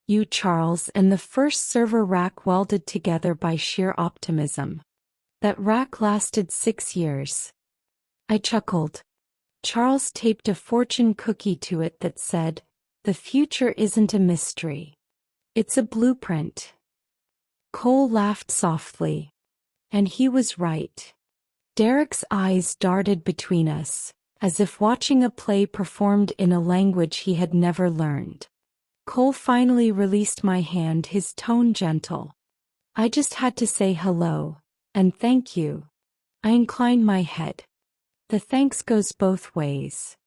You, Charles, and the first server rack welded together by sheer optimism. That rack lasted 6 years." I chuckled. "Charles taped a fortune cookie to it that said, 'The future isn't a mystery. It's a blueprint.'" Cole laughed softly. And he was right. Derek's eyes darted between us, as if watching a play performed in a language he had never learned. Cole finally released my hand, his tone gentle. "I just had to say hello, and thank you." I inclined my head. "The thanks goes both ways."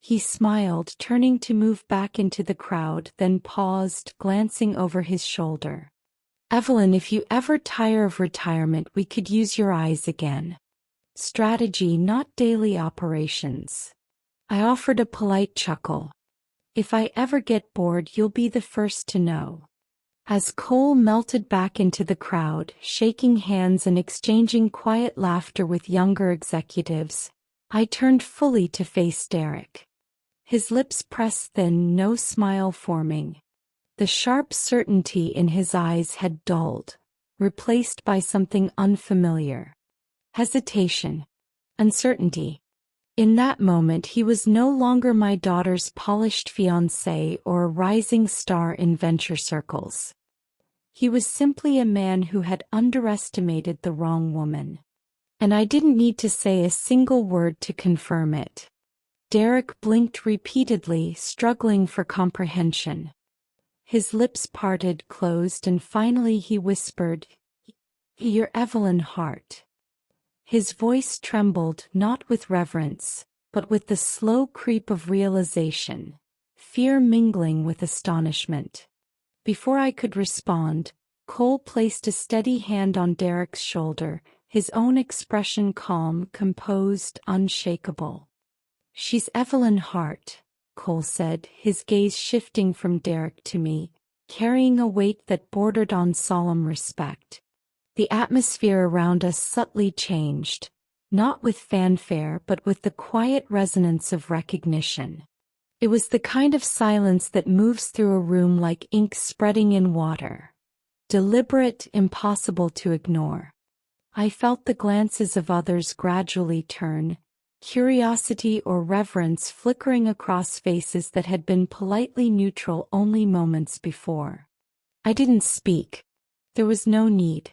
He smiled, turning to move back into the crowd, then paused, glancing over his shoulder. "Evelyn, if you ever tire of retirement, we could use your eyes again. Strategy, not daily operations." I offered a polite chuckle. "If I ever get bored, you'll be the first to know." As Cole melted back into the crowd, shaking hands and exchanging quiet laughter with younger executives, I turned fully to face Derek. His lips pressed thin, no smile forming. The sharp certainty in his eyes had dulled, replaced by something unfamiliar. Hesitation. Uncertainty. In that moment he was no longer my daughter's polished fiancé or a rising star in venture circles. He was simply a man who had underestimated the wrong woman. And I didn't need to say a single word to confirm it. Derek blinked repeatedly, struggling for comprehension. His lips parted, closed, and finally he whispered, "You're Evelyn Hart." His voice trembled, not with reverence, but with the slow creep of realization, fear mingling with astonishment. Before I could respond, Cole placed a steady hand on Derek's shoulder, his own expression calm, composed, unshakable. "She's Evelyn Hart," Cole said, his gaze shifting from Derek to me, carrying a weight that bordered on solemn respect. The atmosphere around us subtly changed, not with fanfare but with the quiet resonance of recognition. It was the kind of silence that moves through a room like ink spreading in water. Deliberate, impossible to ignore. I felt the glances of others gradually turn, curiosity or reverence flickering across faces that had been politely neutral only moments before. I didn't speak. There was no need.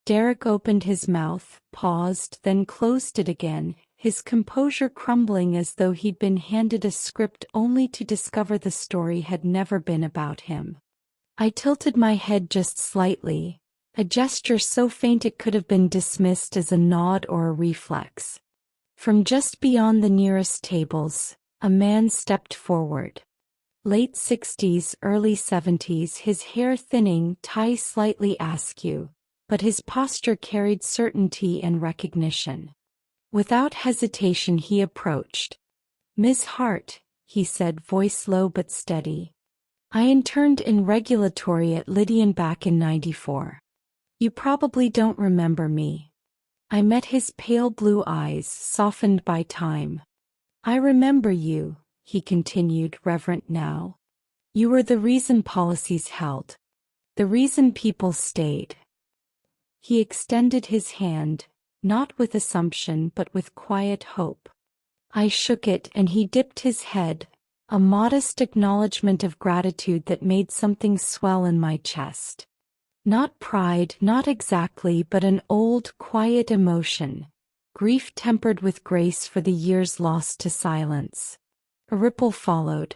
Derek opened his mouth, paused, then closed it again, his composure crumbling as though he'd been handed a script only to discover the story had never been about him. I tilted my head just slightly, a gesture so faint it could have been dismissed as a nod or a reflex. From just beyond the nearest tables, a man stepped forward. Late 60s, early 70s, his hair thinning, tie slightly askew, but his posture carried certainty and recognition. Without hesitation he approached. "Miss Hart," he said, voice low but steady. "I interned in regulatory at Lydian back in '94. You probably don't remember me." I met his pale blue eyes, softened by time. "I remember you," he continued, reverent now. "You were the reason policies held. The reason people stayed." He extended his hand, not with assumption but with quiet hope. I shook it and he dipped his head, a modest acknowledgement of gratitude that made something swell in my chest. Not pride, not exactly, but an old, quiet emotion, grief tempered with grace for the years lost to silence. A ripple followed.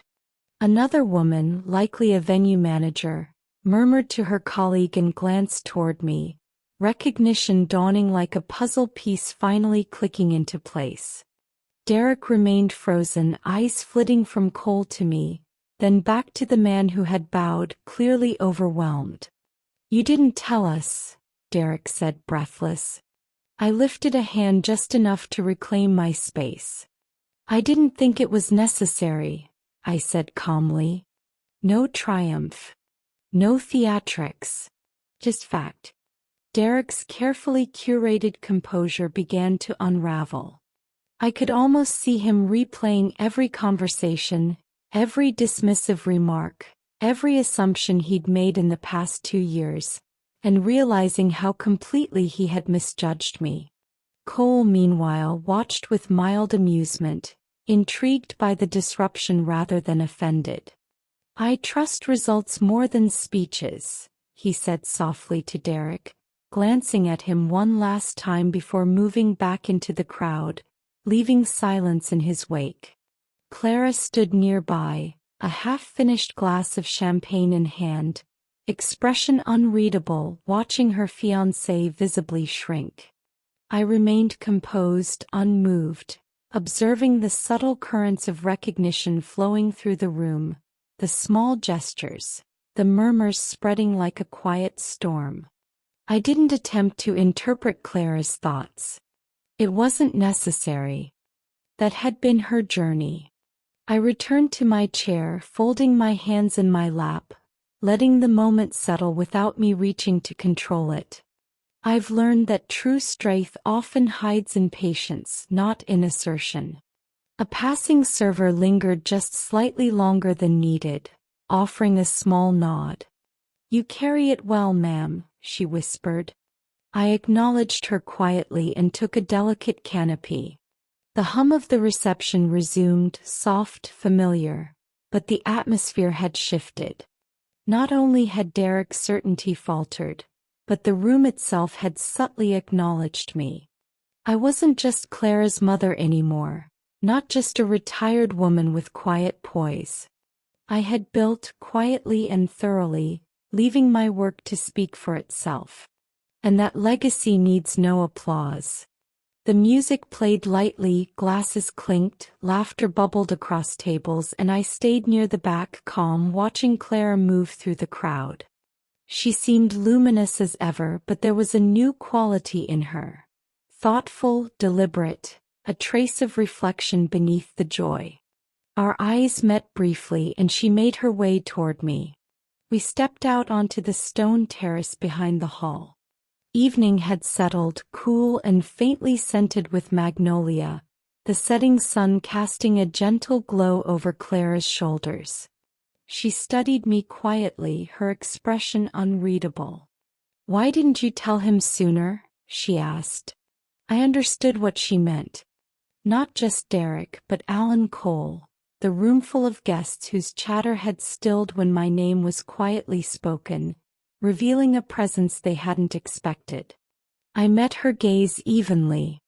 Another woman, likely a venue manager, murmured to her colleague and glanced toward me, recognition dawning like a puzzle piece finally clicking into place. Derek remained frozen, eyes flitting from Cole to me, then back to the man who had bowed, clearly overwhelmed. "You didn't tell us," Derek said, breathless. I lifted a hand just enough to reclaim my space. "I didn't think it was necessary," I said calmly. "No triumph. No theatrics. Just fact." Derek's carefully curated composure began to unravel. I could almost see him replaying every conversation, every dismissive remark, every assumption he'd made in the past 2 years, and realizing how completely he had misjudged me. Cole, meanwhile, watched with mild amusement, intrigued by the disruption rather than offended. "I trust results more than speeches," he said softly to Derek, glancing at him one last time before moving back into the crowd, leaving silence in his wake. Clara stood nearby, a half-finished glass of champagne in hand, expression unreadable, watching her fiancé visibly shrink. I remained composed, unmoved, observing the subtle currents of recognition flowing through the room, the small gestures, the murmurs spreading like a quiet storm. I didn't attempt to interpret Clara's thoughts. It wasn't necessary. That had been her journey. I returned to my chair, folding my hands in my lap, letting the moment settle without me reaching to control it. I've learned that true strength often hides in patience, not in assertion. A passing server lingered just slightly longer than needed, offering a small nod. "You carry it well, ma'am," she whispered. I acknowledged her quietly and took a delicate canopy. The hum of the reception resumed, soft, familiar, but the atmosphere had shifted. Not only had Derek's certainty faltered, but the room itself had subtly acknowledged me. I wasn't just Clara's mother anymore, not just a retired woman with quiet poise. I had built quietly and thoroughly, leaving my work to speak for itself. And that legacy needs no applause. The music played lightly, glasses clinked, laughter bubbled across tables, and I stayed near the back, calm, watching Clara move through the crowd. She seemed luminous as ever, but there was a new quality in her. Thoughtful, deliberate, a trace of reflection beneath the joy. Our eyes met briefly and she made her way toward me. We stepped out onto the stone terrace behind the hall. Evening had settled, cool and faintly scented with magnolia, the setting sun casting a gentle glow over Clara's shoulders. She studied me quietly, her expression unreadable. "Why didn't you tell him sooner?" she asked. I understood what she meant. Not just Derek, but Alan Cole, the roomful of guests whose chatter had stilled when my name was quietly spoken, revealing a presence they hadn't expected. I met her gaze evenly.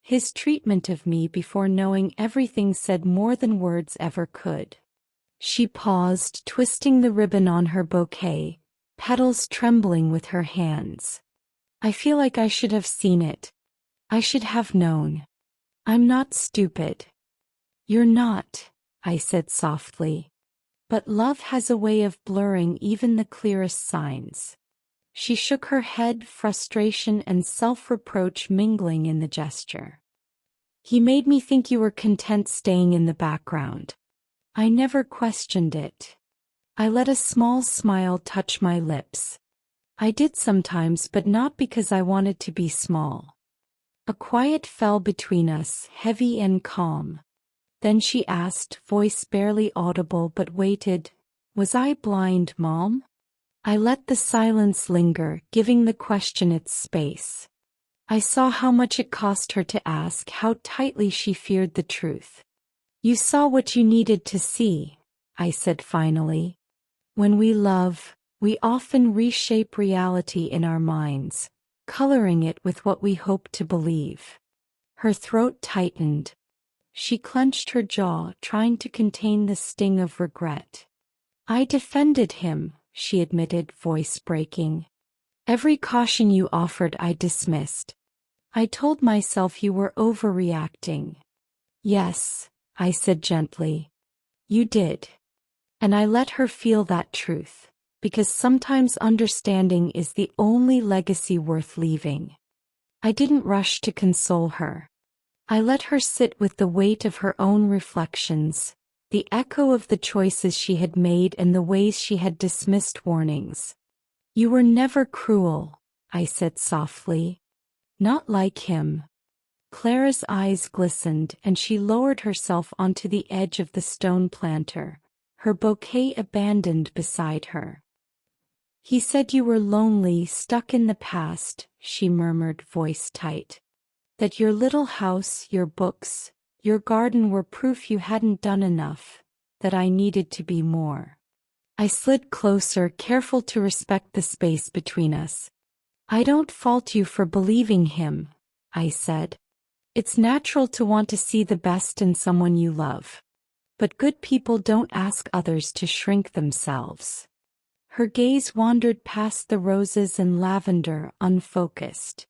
His treatment of me before knowing everything said more than words ever could. She paused, twisting the ribbon on her bouquet, petals trembling with her hands. "I feel like I should have seen it. I should have known. I'm not stupid." "You're not," I said softly. "But love has a way of blurring even the clearest signs." She shook her head, frustration and self-reproach mingling in the gesture. "He made me think you were content staying in the background." I never questioned it. I let a small smile touch my lips. "I did sometimes, but not because I wanted to be small." A quiet fell between us, heavy and calm. Then she asked, voice barely audible but weighted, "Was I blind, Mom?" I let the silence linger, giving the question its space. I saw how much it cost her to ask, how tightly she feared the truth. "You saw what you needed to see," I said finally. "When we love, we often reshape reality in our minds, coloring it with what we hope to believe." Her throat tightened. She clenched her jaw, trying to contain the sting of regret. "I defended him," she admitted, voice breaking. "Every caution you offered I dismissed. I told myself you were overreacting." "Yes," I said gently. "You did." And I let her feel that truth, because sometimes understanding is the only legacy worth leaving. I didn't rush to console her. I let her sit with the weight of her own reflections, the echo of the choices she had made and the ways she had dismissed warnings. "You were never cruel," I said softly. "Not like him." Clara's eyes glistened and she lowered herself onto the edge of the stone planter, her bouquet abandoned beside her. "He said you were lonely, stuck in the past," she murmured, voice tight. "That your little house, your books, your garden were proof you hadn't done enough, that I needed to be more." I slid closer, careful to respect the space between us. "I don't fault you for believing him," I said. "It's natural to want to see the best in someone you love. But good people don't ask others to shrink themselves." Her gaze wandered past the roses and lavender, unfocused.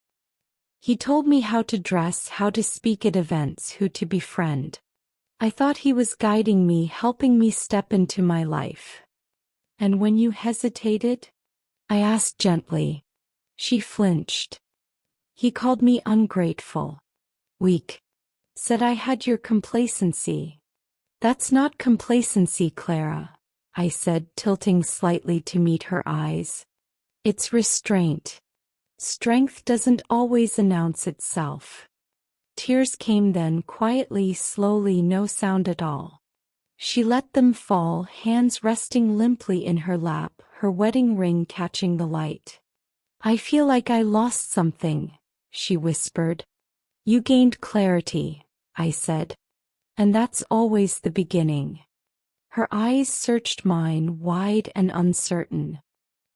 "He told me how to dress, how to speak at events, who to befriend. I thought he was guiding me, helping me step into my life." "And when you hesitated?" I asked gently. She flinched. "He called me ungrateful. Weak. Said I had your complacency." "That's not complacency, Clara," I said, tilting slightly to meet her eyes. "It's restraint. Strength doesn't always announce itself." Tears came then, quietly, slowly, no sound at all. She let them fall, hands resting limply in her lap, her wedding ring catching the light. "I feel like I lost something," she whispered. "You gained clarity," I said. "And that's always the beginning." Her eyes searched mine, wide and uncertain.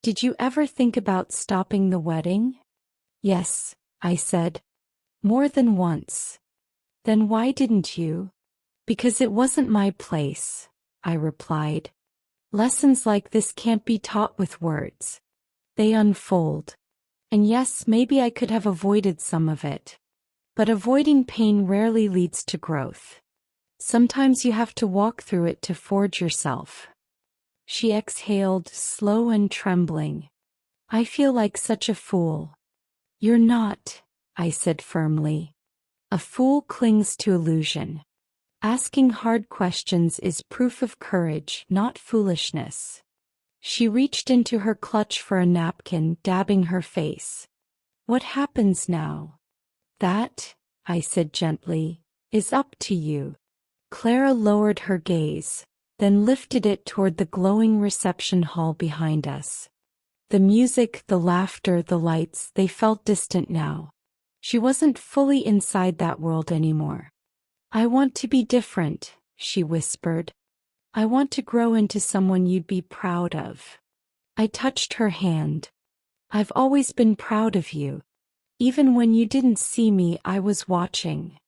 "Did you ever think about stopping the wedding?" "Yes," I said. "More than once." "Then why didn't you?" "Because it wasn't my place," I replied. "Lessons like this can't be taught with words. They unfold. And yes, maybe I could have avoided some of it. But avoiding pain rarely leads to growth. Sometimes you have to walk through it to forge yourself." She exhaled, slow and trembling. "I feel like such a fool." "You're not," I said firmly. "A fool clings to illusion. Asking hard questions is proof of courage, not foolishness." She reached into her clutch for a napkin, dabbing her face. "What happens now?" "That," I said gently, "is up to you." Clara lowered her gaze, then lifted it toward the glowing reception hall behind us. The music, the laughter, the lights, they felt distant now. She wasn't fully inside that world anymore. "I want to be different," she whispered. "I want to grow into someone you'd be proud of." I touched her hand. "I've always been proud of you. Even when you didn't see me, I was watching."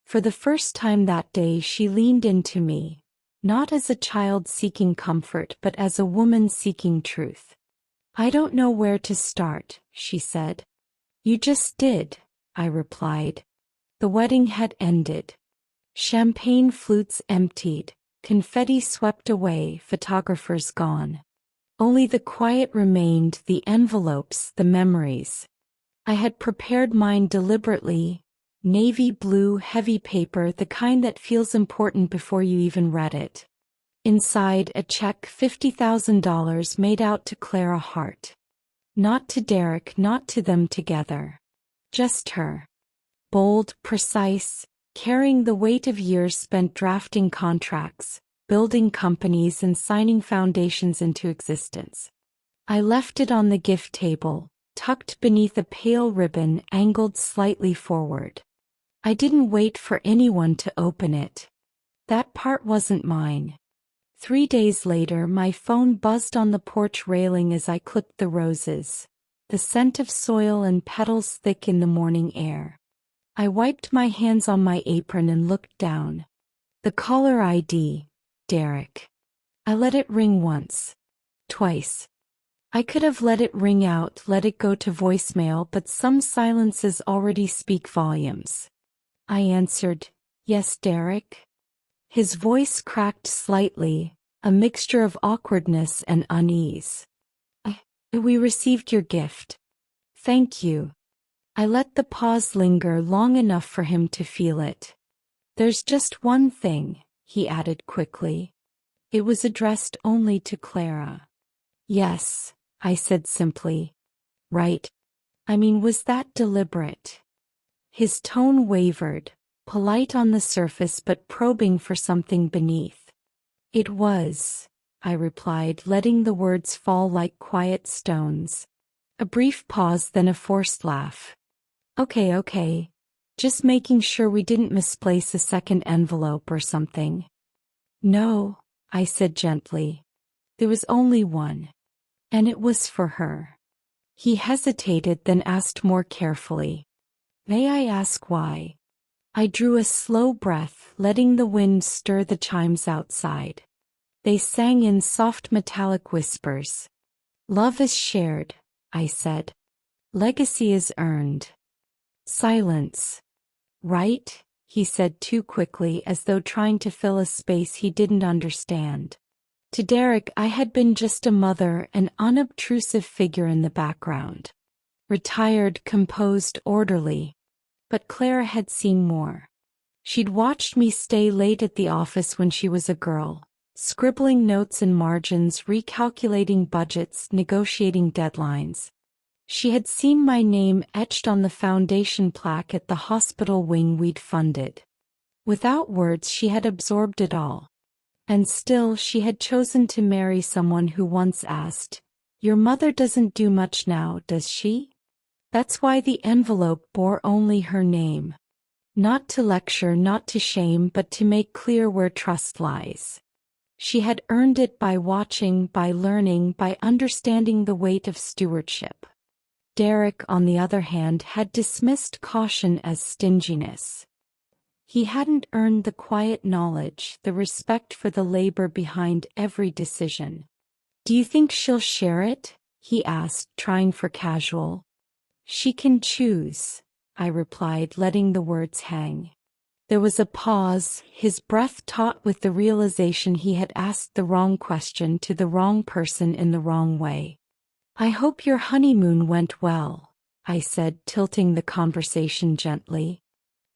For the first time that day she leaned into me, not as a child seeking comfort but as a woman seeking truth. "I don't know where to start," she said. "You just did," I replied. The wedding had ended. Champagne flutes emptied, confetti swept away, photographers gone. Only the quiet remained, the envelopes, the memories. I had prepared mine deliberately. Navy blue, heavy paper, the kind that feels important before you even read it. Inside, a check, $50,000 made out to Clara Hart. Not to Derek, not to them together. Just her. Bold, precise, carrying the weight of years spent drafting contracts, building companies and signing foundations into existence. I left it on the gift table, tucked beneath a pale ribbon angled slightly forward. I didn't wait for anyone to open it. That part wasn't mine. 3 days later, my phone buzzed on the porch railing as I clipped the roses, the scent of soil and petals thick in the morning air. I wiped my hands on my apron and looked down. The caller ID, Derek. I let it ring once. Twice. I could have let it ring out, let it go to voicemail, but some silences already speak volumes. I answered, "Yes, Derek?" His voice cracked slightly, a mixture of awkwardness and unease. We received your gift. Thank you." I let the pause linger long enough for him to feel it. "There's just one thing," he added quickly. "It was addressed only to Clara." "Yes," I said simply. "Right. I mean, was that deliberate?" His tone wavered, polite on the surface but probing for something beneath. "It was," I replied, letting the words fall like quiet stones. A brief pause, then a forced laugh. Okay. Just making sure we didn't misplace a second envelope or something." "No," I said gently. "There was only one. And it was for her." He hesitated, then asked more carefully, "May I ask why?" I drew a slow breath, letting the wind stir the chimes outside. They sang in soft metallic whispers. "Love is shared," I said. "Legacy is earned." Silence. "Right?" he said too quickly, as though trying to fill a space he didn't understand. To Derek, I had been just a mother, an unobtrusive figure in the background. Retired, composed, orderly. But Clara had seen more. She'd watched me stay late at the office when she was a girl, scribbling notes in margins, recalculating budgets, negotiating deadlines. She had seen my name etched on the foundation plaque at the hospital wing we'd funded. Without words, she had absorbed it all. And still, she had chosen to marry someone who once asked, "Your mother doesn't do much now, does she?" That's why the envelope bore only her name. Not to lecture, not to shame, but to make clear where trust lies. She had earned it by watching, by learning, by understanding the weight of stewardship. Derek, on the other hand, had dismissed caution as stinginess. He hadn't earned the quiet knowledge, the respect for the labor behind every decision. "Do you think she'll share it?" he asked, trying for casual. "She can choose," I replied, letting the words hang. There was a pause, his breath taut with the realization he had asked the wrong question to the wrong person in the wrong way. "I hope your honeymoon went well," I said, tilting the conversation gently.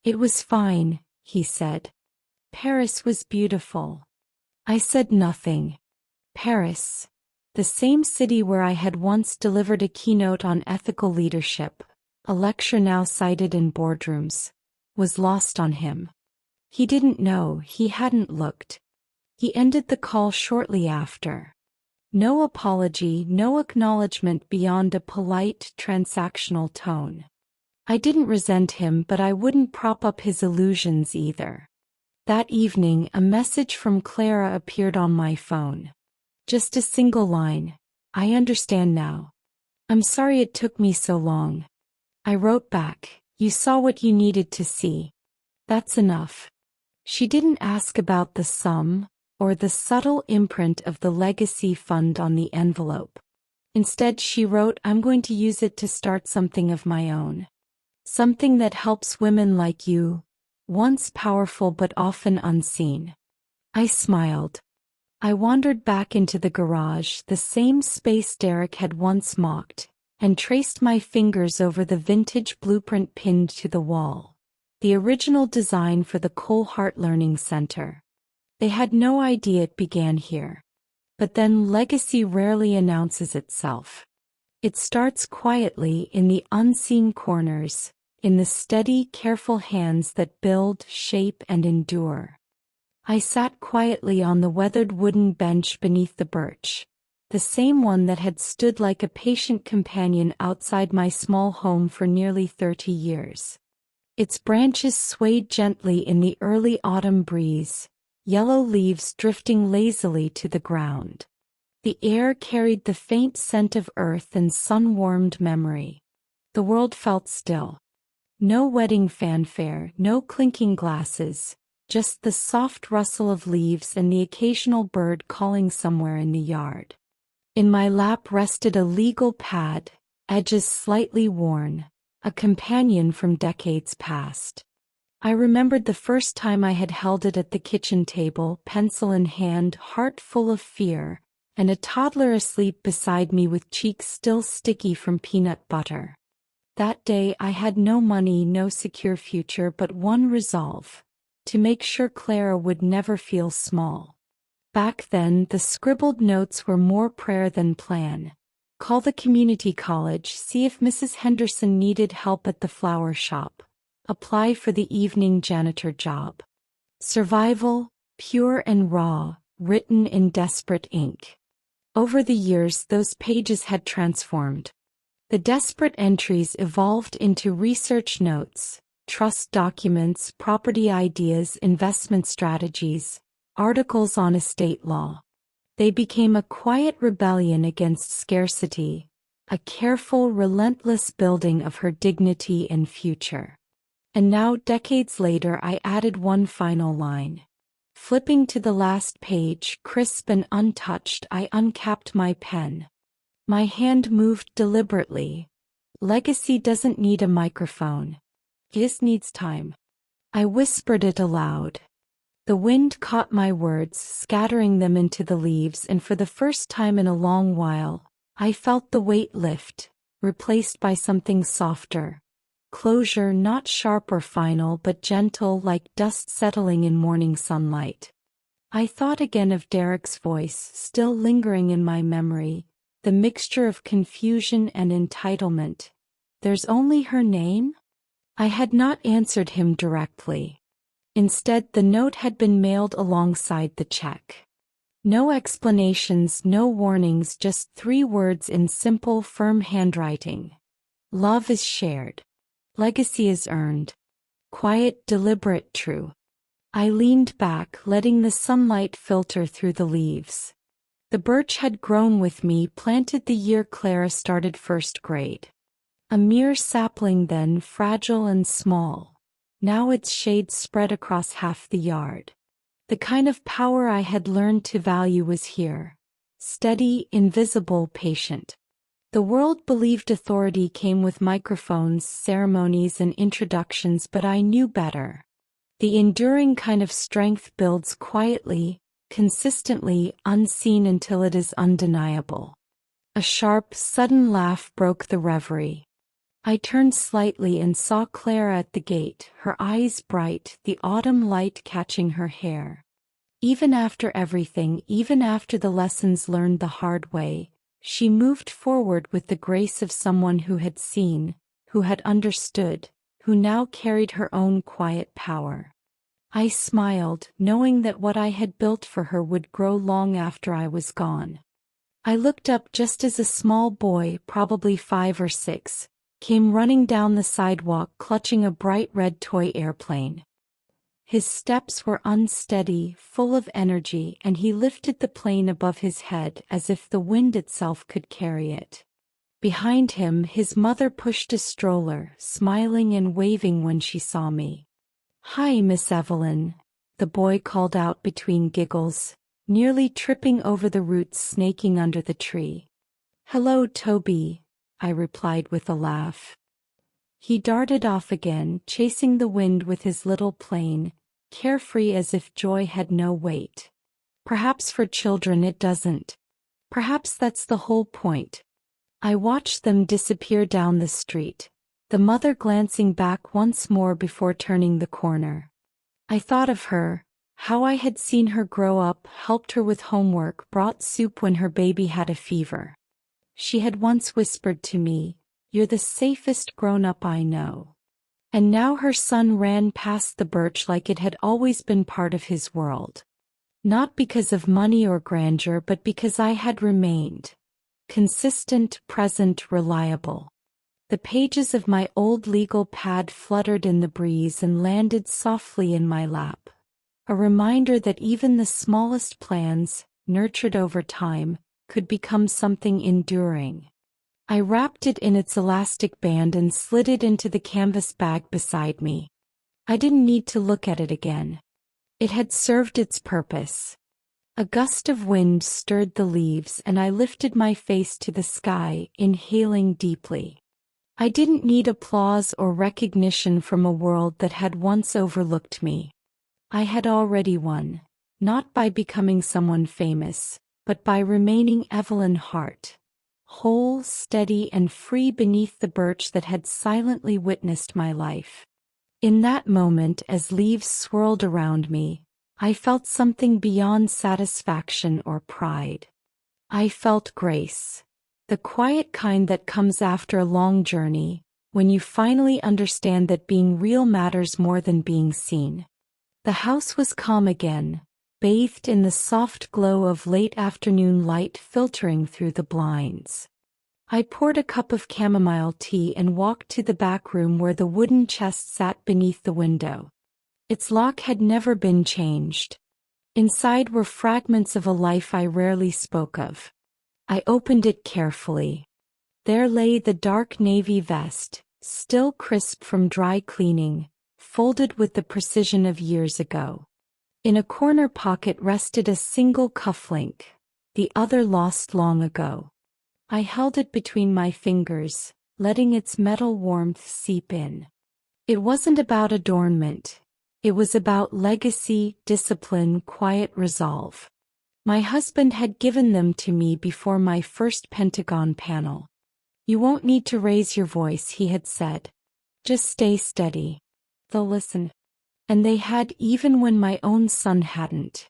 "It was fine," he said. "Paris was beautiful." I said nothing. Paris, the same city where I had once delivered a keynote on ethical leadership, a lecture now cited in boardrooms, was lost on him. He didn't know, he hadn't looked. He ended the call shortly after. No apology, no acknowledgement beyond a polite, transactional tone. I didn't resent him, but I wouldn't prop up his illusions either. That evening, a message from Clara appeared on my phone. Just a single line. "I understand now. I'm sorry it took me so long." I wrote back, "You saw what you needed to see. That's enough." She didn't ask about the sum, or the subtle imprint of the legacy fund on the envelope. Instead, she wrote, "I'm going to use it to start something of my own. Something that helps women like you, once powerful but often unseen." I smiled. I wandered back into the garage, the same space Derek had once mocked, and traced my fingers over the vintage blueprint pinned to the wall. The original design for the Coalhart Learning Center. They had no idea it began here. But then legacy rarely announces itself. It starts quietly in the unseen corners, in the steady, careful hands that build, shape, and endure. I sat quietly on the weathered wooden bench beneath the birch, the same one that had stood like a patient companion outside my small home for nearly 30 years. Its branches swayed gently in the early autumn breeze, yellow leaves drifting lazily to the ground. The air carried the faint scent of earth and sun-warmed memory. The world felt still. No wedding fanfare, no clinking glasses, just the soft rustle of leaves and the occasional bird calling somewhere in the yard. In my lap rested a legal pad, edges slightly worn, a companion from decades past. I remembered the first time I had held it at the kitchen table, pencil in hand, heart full of fear, and a toddler asleep beside me with cheeks still sticky from peanut butter. That day I had no money, no secure future, but one resolve: to make sure Clara would never feel small. Back then, the scribbled notes were more prayer than plan. Call the community college, see if Mrs. Henderson needed help at the flower shop. Apply for the evening janitor job. Survival, pure and raw, written in desperate ink. Over the years, those pages had transformed. The desperate entries evolved into research notes, trust documents, property ideas, investment strategies, articles on estate law. They became a quiet rebellion against scarcity, a careful, relentless building of her dignity and future. And now, decades later, I added one final line. Flipping to the last page, crisp and untouched, I uncapped my pen. My hand moved deliberately. Legacy doesn't need a microphone. It just needs time. I whispered it aloud. The wind caught my words, scattering them into the leaves, and for the first time in a long while, I felt the weight lift, replaced by something softer. Closure, not sharp or final, but gentle, like dust settling in morning sunlight. I thought again of Derek's voice, still lingering in my memory, the the mixture of confusion and entitlement. There's only her name? I had not answered him directly. Instead, the note had been mailed alongside the check. No explanations, no warnings, just 3 words in simple, firm handwriting. Love is shared. Legacy is earned. Quiet, deliberate, true. I leaned back, letting the sunlight filter through the leaves. The birch had grown with me, planted the year Clara started first grade. A mere sapling then, fragile and small. Now its shade spread across half the yard. The kind of power I had learned to value was here. Steady, invisible, patient. The world believed authority came with microphones, ceremonies, and introductions, but I knew better. The enduring kind of strength builds quietly, consistently, unseen until it is undeniable. A sharp, sudden laugh broke the reverie. I turned slightly and saw Clara at the gate, her eyes bright, the autumn light catching her hair. Even after everything, even after the lessons learned the hard way, she moved forward with the grace of someone who had seen, who had understood, who now carried her own quiet power. I smiled, knowing that what I had built for her would grow long after I was gone. I looked up just as a small boy, probably 5 or 6, came running down the sidewalk clutching a bright red toy airplane. His steps were unsteady, full of energy, and he lifted the plane above his head as if the wind itself could carry it. Behind him, his mother pushed a stroller, smiling and waving when she saw me. "Hi, Miss Evelyn," the boy called out between giggles, nearly tripping over the roots snaking under the tree. "Hello, Toby," I replied with a laugh. He darted off again, chasing the wind with his little plane, carefree as if joy had no weight. Perhaps for children it doesn't. Perhaps that's the whole point. I watched them disappear down the street, the mother glancing back once more before turning the corner. I thought of her, how I had seen her grow up, helped her with homework, brought soup when her baby had a fever. She had once whispered to me, "You're the safest grown-up I know." And now her son ran past the birch like it had always been part of his world. Not because of money or grandeur, but because I had remained. Consistent, present, reliable. The pages of my old legal pad fluttered in the breeze and landed softly in my lap. A reminder that even the smallest plans, nurtured over time, could become something enduring. I wrapped it in its elastic band and slid it into the canvas bag beside me. I didn't need to look at it again. It had served its purpose. A gust of wind stirred the leaves and I lifted my face to the sky, inhaling deeply. I didn't need applause or recognition from a world that had once overlooked me. I had already won, not by becoming someone famous, but by remaining Evelyn Hart, whole, steady, and free beneath the birch that had silently witnessed my life. In that moment, as leaves swirled around me, I felt something beyond satisfaction or pride. I felt grace, the quiet kind that comes after a long journey, when you finally understand that being real matters more than being seen. The house was calm again, bathed in the soft glow of late afternoon light filtering through the blinds. I poured a cup of chamomile tea and walked to the back room where the wooden chest sat beneath the window. Its lock had never been changed. Inside were fragments of a life I rarely spoke of. I opened it carefully. There lay the dark navy vest, still crisp from dry cleaning, folded with the precision of years ago. In a corner pocket rested a single cufflink, the other lost long ago. I held it between my fingers, letting its metal warmth seep in. It wasn't about adornment. It was about legacy, discipline, quiet resolve. My husband had given them to me before my first Pentagon panel. "You won't need to raise your voice," he had said. "Just stay steady. They'll listen." And they had, even when my own son hadn't.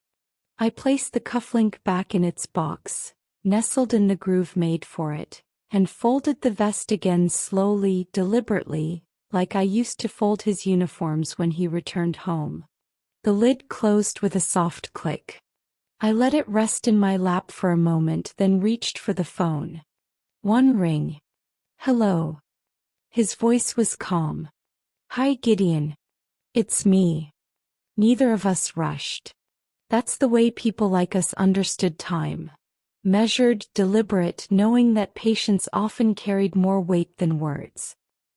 I placed the cufflink back in its box, nestled in the groove made for it, and folded the vest again slowly, deliberately, like I used to fold his uniforms when he returned home. The lid closed with a soft click. I let it rest in my lap for a moment, then reached for the phone. One ring. Hello. His voice was calm. Hi, Gideon. It's me. Neither of us rushed. That's the way people like us understood time. Measured, deliberate, knowing that patience often carried more weight than words.